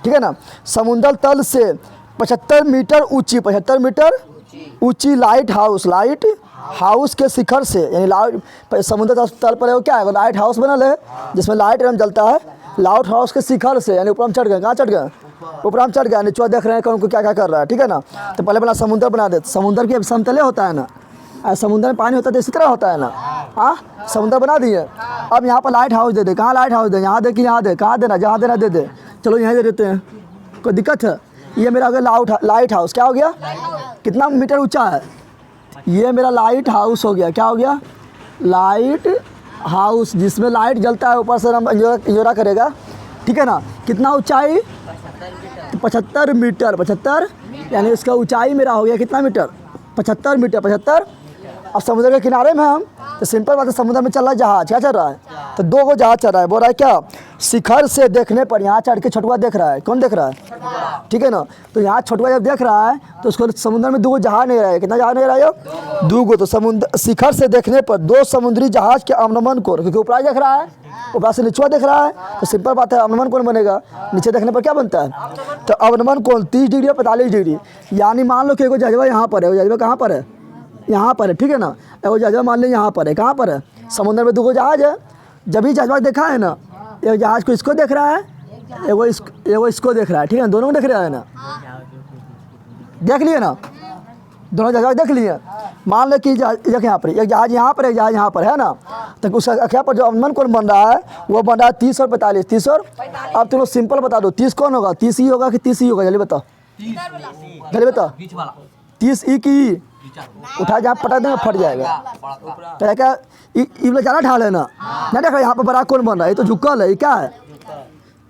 ठीक है ना, समुद्र तल से 75 मीटर ऊंची, 75 मीटर ऊंची लाइट हाउस के शिखर से, यानी लाइट समुद्र तल पर क्या है, लाइट हाउस बनल है जिसमें लाइट एकदम जलता है, लाइट हाउस के शिखर से, यानी ऊपर हम चढ़ गए, कहाँ चढ़ गए, ऊपर हम चढ़ गए, नीचे देख रहे हैं कौन को क्या क्या कर रहा है, ठीक है ना। तो पहले बना समुद्र बना दे, समुद्र के समतले होता है ना, समुद्र में पानी होता है तो इसी तरह होता है ना, हाँ समुद्र बना दिए। अब यहाँ पर लाइट हाउस दे दे, कहाँ लाइट हाउस दे, यहाँ दे कि यहाँ दे, कहाँ देना, जहाँ देना दे दे, चलो यहाँ दे देते हैं, कोई दिक्कत है। ये मेरा हो गया लाइट हाउस, क्या हो गया, कितना मीटर ऊंचा है, ये मेरा लाइट हाउस हो गया, क्या हो गया लाइट हाउस, जिसमें लाइट जलता है, ऊपर से हम इंजोरा करेगा, ठीक है ना। कितना ऊंचाई, 75 मीटर, 75 यानी इसका ऊंचाई मेरा हो गया कितना मीटर, 75 मीटर, 75। अब समुद्र के किनारे में हम, तो सिंपल बात है, समुद्र में चल रहा है जहाज, क्या चल रहा है, तो 2 जहाज चल रहा है। बोल रहा है क्या, शिखर से देखने पर, यहाँ चढ़ के छोटुआ देख रहा है, कौन देख रहा है, ठीक है ना। तो यहाँ छोटुआ जब देख रहा है तो उसको समुद्र में 2 जहाज नहीं रहा है, कितना जहाज नहीं रहा है, 2 तो समुद्र शिखर से देखने पर 2 समुद्री जहाज के अवनमन कोण, क्योंकि ऊपर देख रहा है, ऊपर से नीचवा देख रहा है, तो सिंपल बात है अवनमन कोण बनेगा, नीचे देखने पर क्या बनता है, तो अवनमन कोण 30 डिग्री और 45 डिग्री। यानी मान लो कि एगो जज्बा यहाँ पर है, वो जज्बा कहाँ पर है, यहाँ पर है, ठीक है ना। एगो जज्बा मान लो यहाँ पर है, कहाँ पर है, समुद्र में 2 जहाज है। जब भी जज्बा देखा है ना, एक जहाज को इसको देख रहा है, एगो इसको देख रहा है, ठीक है, दोनों को देख रहा है ना, देख लिए ना, दोनों जगह देख लिए। मान लो कि एक यहाँ पर, एक जहाज यहाँ पर, एक जहाज यहाँ पर है ना, तो उसका अखिया पर जो अवनमन कोण बन रहा है वो बन रहा है 30 और 45, 30 और, अब तुम लोग सिंपल बता दो 30 कौन होगा, 30 ई होगा कि 30 ई होगा, जल्दी बताओ, जल्दी बताओ, 30 ई की उठा जहाँ पटक देंगे फट जाएगा, तो क्या ये ज़्यादा ढाल है ना, नहीं देखा यहाँ पर बड़ा कोण बन रहा है, ये तो झुक्कल है, ये क्या है,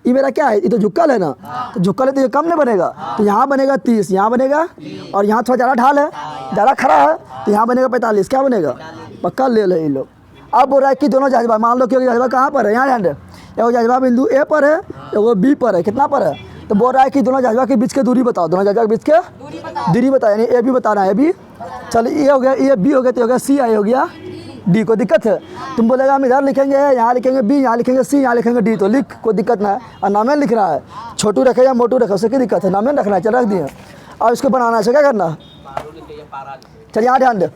ये मेरा क्या है, ये तो झुक्कल है ना, तो झुक्कल है तो ये कम नहीं बनेगा, तो यहाँ बनेगा 30, यहाँ बनेगा, और यहाँ थोड़ा ज़्यादा ढाल है, ज़्यादा खड़ा है, तो यहाँ बनेगा 45, क्या बनेगा, पक्का ले लो ये लोग। अब बोल रहा है कि दोनों जज्बा, मान लो कि जज्बा कहाँ पर है, यहाँ ध्यान दे, एगो जज्बा बिंदु ए पर है, एगो बी पर है, कितना पर है, तो बोल रहा है कि दोनों जज्बा के बीच की दूरी बताओ, दोनों जज्बा के बीच के दूरी बताओ, यानी ए बी बताना है, बी, चल ए हो गया, ए बी हो गया, तो हो गया सी, आई हो गया डी, को दिक्कत है, तुम बोलेगा हम इधर लिखेंगे, यहाँ लिखेंगे बी, यहाँ लिखेंगे सी, यहाँ लिखेंगे डी, तो लिख, कोई दिक्कत ना है, और नामे लिख रहा है, छोटू रखे या मोटू रखे, उससे क्या दिक्कत है, नामे रखना है, चल रख दिए, और इसको बनाना है, क्या करना, चल यहाँ ध्यान दे,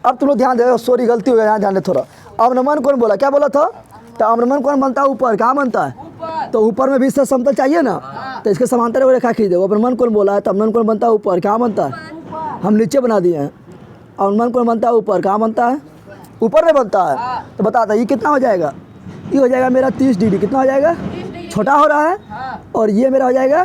अब तुम लोग ध्यान दे, सॉरी गलती हो गया, यहाँ ध्यान दे थोड़ा। अवनमन कोण बोला, क्या बोला था, तो अवनमन कोण बनता है ऊपर, कहाँ बनता है, तो ऊपर में भी इससे समतल चाहिए ना, तो इसके समांतर वो रेखा खींच दो, अवनमन कोण बोला है, तो अवनमन कोण बनता है ऊपर, कहाँ बनता है, हम नीचे बना दिए हैं, अवनमन कोण बनता है ऊपर, कहाँ बनता है, ऊपर में बनता है, तो बताता ये कितना हो जाएगा, ये हो जाएगा मेरा 30 डिग्री, कितना हो जाएगा, छोटा हो रहा है, और ये मेरा हो जाएगा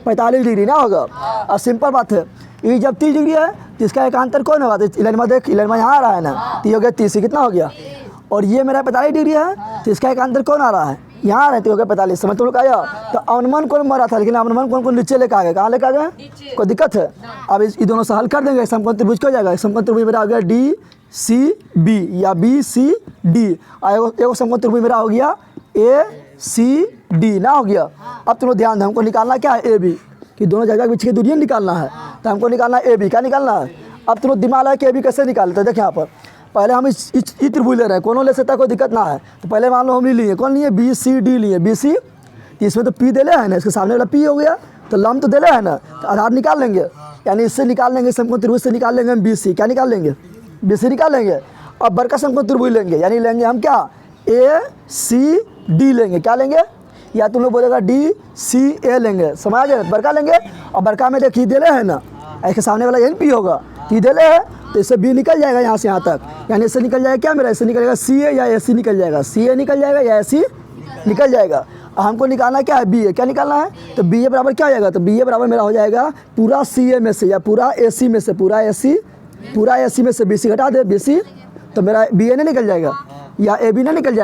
45 डिग्री ना होगा। और सिंपल बात है, ये जब 30 डिग्री है तो इसका एकांतर कौन होगा, तो इलेनमा देख, इलेनमा यहाँ आ रहा है ना, तो ये हो गया 30, कितना हो गया, और ये मेरा 45 डिग्री है, तो इसका एकांतर कौन आ रहा है, यहाँ आ रहा है, तो हो गया 45, समझ तुम लोग आया। तो अवनमन कोण मरा था, लेकिन अवनमन कोण को नीचे लेकर आ गए, कहाँ लेकर आ गए, कोई दिक्कत है, अब ये दोनों से हल कर देंगे, समकोण त्रिभुज क्या हो जाएगा, समकोण त्रिभुज मेरा हो गया डी सी बी या बी सी डी, एगो समकोण त्रिभुज मेरा हो गया ए सी डी ना हो गया। अब तुम लोग ध्यान दे, हमको निकालना क्या है, ए बी, कि दोनों जगह के बीच की दूरी निकालना है, तो हमको निकालना है ए बी, क्या निकालना है। अब तुम लोग दिमाग है कि ए बी कैसे निकालते हैं, देखिए यहाँ पर पहले हम इस त्रिभुज ले रहे हैं, कौन ले सकता है, कोई दिक्कत ना है, तो पहले मान लो हम लिए, कौन लिए, बी सी डी लिए, बी सी, तो इसमें तो पी दे है ना, इसके सामने वाला पी हो गया, तो लम तो दे है ना, तो आधार निकाल लेंगे, यानी इससे निकाल लेंगे, समकोण त्रिभुज से निकाल लेंगे हम बी सी, क्या निकाल लेंगे, बी सी निकाल लेंगे, और बड़का समकोण त्रिभुज लेंगे, यानी लेंगे हम क्या, ए सी डी लेंगे, क्या लेंगे, या तुम लोग बोलेगा डी सी ए लेंगे, समझ गए, बड़का लेंगे, और बड़का में देखिए दे है ना, इसके सामने वाला एन पी होगा, तो दे है, तो इससे बी निकल जाएगा यहाँ से यहाँ तक, यानी इससे निकल जाएगा क्या मेरा, इससे निकलेगा सी ए या ए सी निकल जाएगा, सी ए निकल जाएगा या ए सी निकल जाएगा। और हमको निकालना क्या है, बी ए, क्या निकालना है, तो बी ए बराबर क्या हो जाएगा, तो बी ए बराबर मेरा हो जाएगा पूरा सी ए में से या पूरा ए सी में से, पूरा ए सी में से बी सी घटा दे, बी सी, तो मेरा बी ए नहीं निकल जाएगा या ए बी नहीं निकल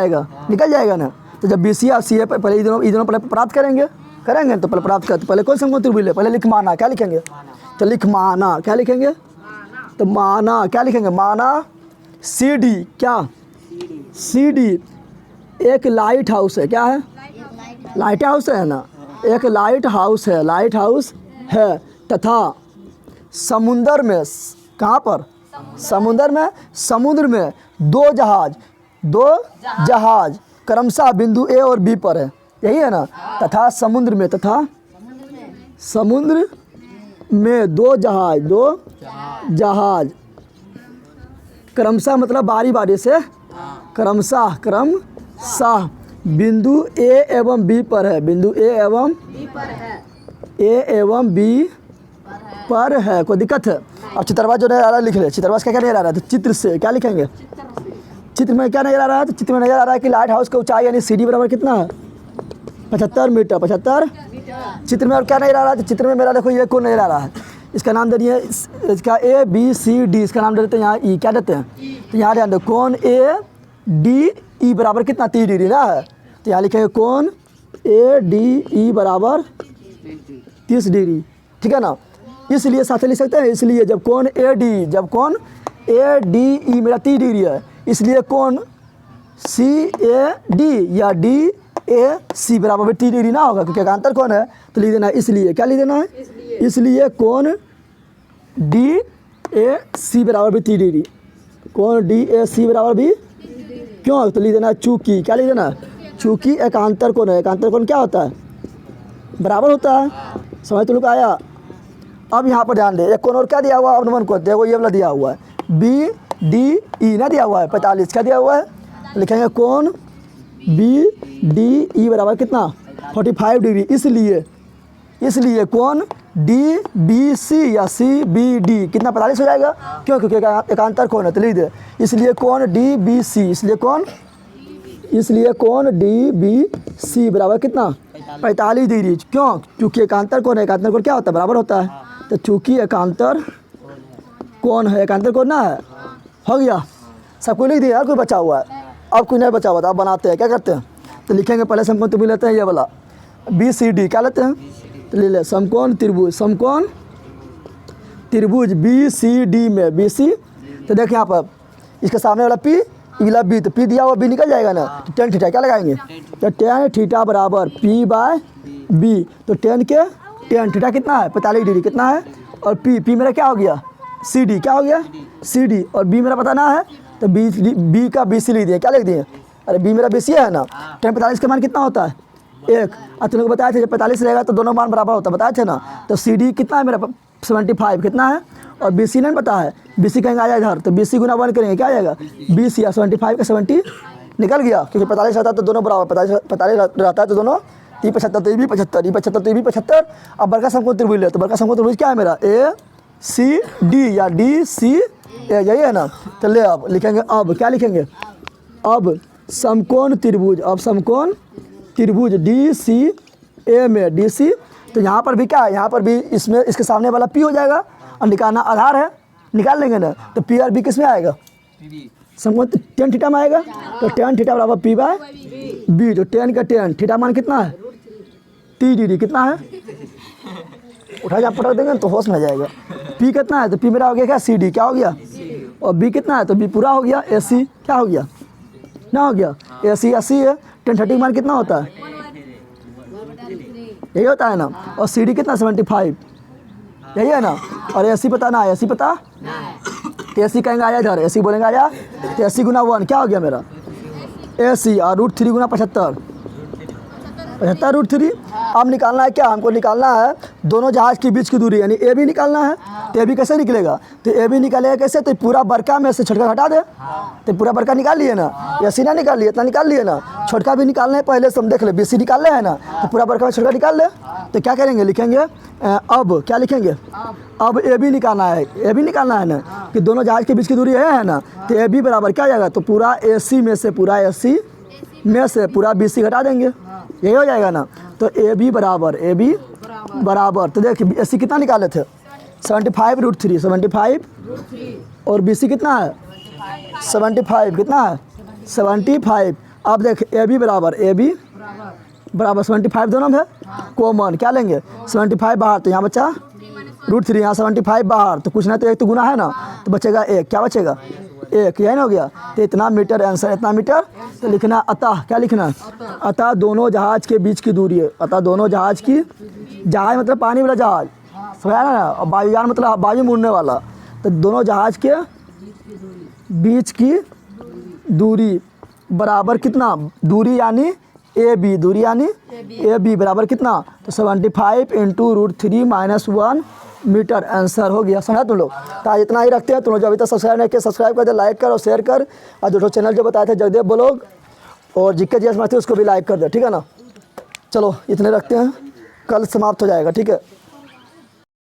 जाएगा ना। तो जब बी सी या सी ए पहले ये दोनों पहले प्राप्त करेंगे, तो पहले प्राप्त करते, पहले कौन समकोण त्रिभुज ले, पहले लिखमाना, क्या लिखेंगे, तो लिखमाना, क्या लिखेंगे, तो माना, क्या लिखेंगे, माना सी डी, क्या सी डी एक लाइट हाउस है, क्या है, लाइट हाउस है ना, एक लाइट हाउस है, तथा समुंदर में, कहाँ पर, समुद्र में दो जहाज क्रमशः बिंदु ए और बी पर है, यही है ना, तथा समुद्र में दो जहाज क्रमशः मतलब बारी बारी से, क्रमशः बिंदु ए एवं बी पर है, बिंदु ए एवं बी पर है, कोई दिक्कत है। अब चित्रवा जो नजर आ रहा है लिख ले, चित्रवा क्या नजर आ रहा है, तो चित्र से क्या लिखेंगे, चित्र में क्या नजर आ रहा है, तो चित्र में नजर आ रहा है कि लाइट हाउस का ऊंचाई यानी सीडी बराबर कितना है, 75 मीटर, 75 चित्र में। और क्या नजर आ रहा है, तो चित्र में मेरा देखो ये कोण नजर आ रहा है, इसका नाम दे दिए, इसका ए बी सी डी, इसका नाम दे देते हैं यहाँ ई, क्या देते हैं, तो यहाँ ध्यान दो, कोण ए डी ई बराबर कितना, 30 डिग्री ना है, तो यहाँ लिखेंगे कोण ए डी ई बराबर 30 डिग्री, ठीक है ना। इसलिए साथ लिख सकते हैं, इसलिए जब कोण ए डी ई मेरा 30 डिग्री है, इसलिए कोण CAD या DAC बराबर भी 30 डिग्री ना होगा, क्योंकि एकांतर कौन है, तो लिख देना है इसलिए, क्या लिख देना है, इसलिए कोण DAC बराबर भी 30 डिग्री, कोण DAC बराबर भी, क्यों, तो लिख देना है चूंकि, क्या लिख देना है, चूंकि एकांतर कोण है, एकांतर कोण क्या होता है, बराबर होता है। समझ तो लोग आया। अब यहाँ पर ध्यान दे, एक कोण और क्या दिया हुआ है, अब नंबर को देखो, ये वाला दिया हुआ है BDE ना दिया हुआ है 45, क्या दिया हुआ है, लिखेंगे कोण BDE बराबर कितना 45 डिग्री, इसलिए कोण DBC या CBD कितना 45 हो जाएगा, क्यों, क्योंकि एकांतर कोण है, तो लिख दे इसलिए कोण DBC, इसलिए कोण DBC बराबर कितना 45 डिग्री, क्यों, क्योंकि एकांतर कोण है, एकांतर कोण क्या होता है, बराबर होता है, तो चूंकि एकांतर कोण है, एकांतर कोण ना है, हो गया, सबको लिख दिया, यार कोई बचा हुआ है, अब कोई नहीं बचा हुआ था, अब बनाते हैं, क्या करते हैं, तो लिखेंगे पहले समकोण त्रिभुज लेते हैं, ये वाला BCD क्या लेते हैं, तो ले ले समकोण त्रिभुज BCD में BC, तो देखिए यहाँ पर इसके सामने वाला P, वाला B, तो P दिया हुआ B निकल जाएगा ना, तो tan थीटा क्या लगाएंगे, तो tan थीटा बराबर P/B, तो tan थीटा कितना है 45 डिग्री कितना है, और P मेरा क्या हो गया CD, क्या हो गया CD, और B मेरा पता ना है, तो B का BC लिख दिए, क्या लिख दिए, अरे B मेरा BC है ना, tan 45 का मान कितना होता है 1, और तुम लोग बताए थे जब 45 रहेगा तो दोनों मान बराबर होता है, बताए थे ना, तो CD कितना है मेरा 75 कितना है, और BC नहीं पता है, BC कहेंगे आ जाए इधर, तो BC गुना 1 करेंगे क्या आ जाएगा 20 या 75 का 70 निकल गया, क्योंकि 45 रहता है तो दोनों बराबर, 45 रहता है तो दोनों 75 तो ये भी 75, ये 75 तो ये भी 75। अब बड़का समकोण त्रिभुज ले, तो बड़का समकोण त्रिभुज क्या है मेरा ACD या DCA, यही है ना, तो ले अब लिखेंगे, अब क्या लिखेंगे, अब समकोण त्रिभुज, अब समकोण त्रिभुज DCA में DC, तो यहाँ पर भी क्या है, यहाँ पर भी इसमें इसके सामने वाला P हो जाएगा, और निकालना आधार है, निकाल लेंगे ना, तो P और B किस में आएगा, समकोण tan थीटा में आएगा, तो tan थीटा बराबर P/B, तो tan का tan थीटा मान कितना है 30 डिग्री कितना है, उठा जा पटक देंगे तो होश में आ जाएगा, P कितना है, तो P मेरा हो गया क्या CD, क्या हो गया, और B कितना है, तो B पूरा हो गया, AC क्या हो गया ना, हो गया AC 80 है, tan 30 मान कितना होता है, यही होता है ना, और CD कितना 75, यही है ना, और AC पता ना, AC पता, तो AC कहेंगे आया इधर, AC बोलेंगे आया, तो AC गुना 1 क्या हो गया मेरा AC, और √3 गुना 75 √3। अब निकालना है क्या, हमको निकालना है दोनों जहाज के बीच की दूरी, यानी AB निकालना है, तो AB कैसे निकलेगा, तो AB निकालेगा कैसे, तो पूरा बड़का में से छोटका हटा दे, तो पूरा बड़का निकाल लिए ना, AC ना निकाल लिए, इतना निकाल लिए ना, छोटका भी निकालना है, पहले से हम देख ले BC निकाल ले है ना, तो पूरा बड़का में छोटका निकाल ले, तो क्या करेंगे, लिखेंगे अब क्या लिखेंगे, अब AB निकालना है, AB निकालना है ना, कि दोनों जहाज के बीच की दूरी है ना, तो AB बराबर क्या जाएगा, तो पूरा AC में से पूरा BC घटा देंगे, यही हो जाएगा ना, तो AB बराबर तो देखिए AC कितना निकाले थे 75 √3 75, और BC कितना है 75 कितना है 75। अब देख AB बराबर 75 दोनों में कॉमन क्या लेंगे 75 बाहर, तो यहाँ बचा √3, यहाँ 75 बाहर, तो कुछ ना तो एक तो गुना है ना, तो बचेगा 1, क्या बचेगा 1, यही ना हो गया, तो इतना मीटर आंसर, इतना मीटर, तो लिखना अतः, क्या लिखना अतः दोनों जहाज के बीच की दूरी है, अतः दोनों जहाज की, जहाज मतलब पानी वाला जहाज समझा ना, और वायुयान मतलब वायु मुड़ने वाला, तो दोनों जहाज के बीच की दूरी बराबर कितना, दूरी यानी AB बराबर कितना, तो 75 × √3 - 1 मीटर आंसर हो गया। समझा तुम लोग, तो आज इतना ही रखते हैं। तुम लोग जो अभी तक सब्सक्राइब नहीं किया सब्सक्राइब कर दे, लाइक कर और शेयर कर, और जो चैनल जो बताए थे जगदेव ब्लॉग और जिक्के जीएस मास्टर उसको भी लाइक कर दे, ठीक है ना। चलो इतने रखते हैं, कल समाप्त हो जाएगा, ठीक है।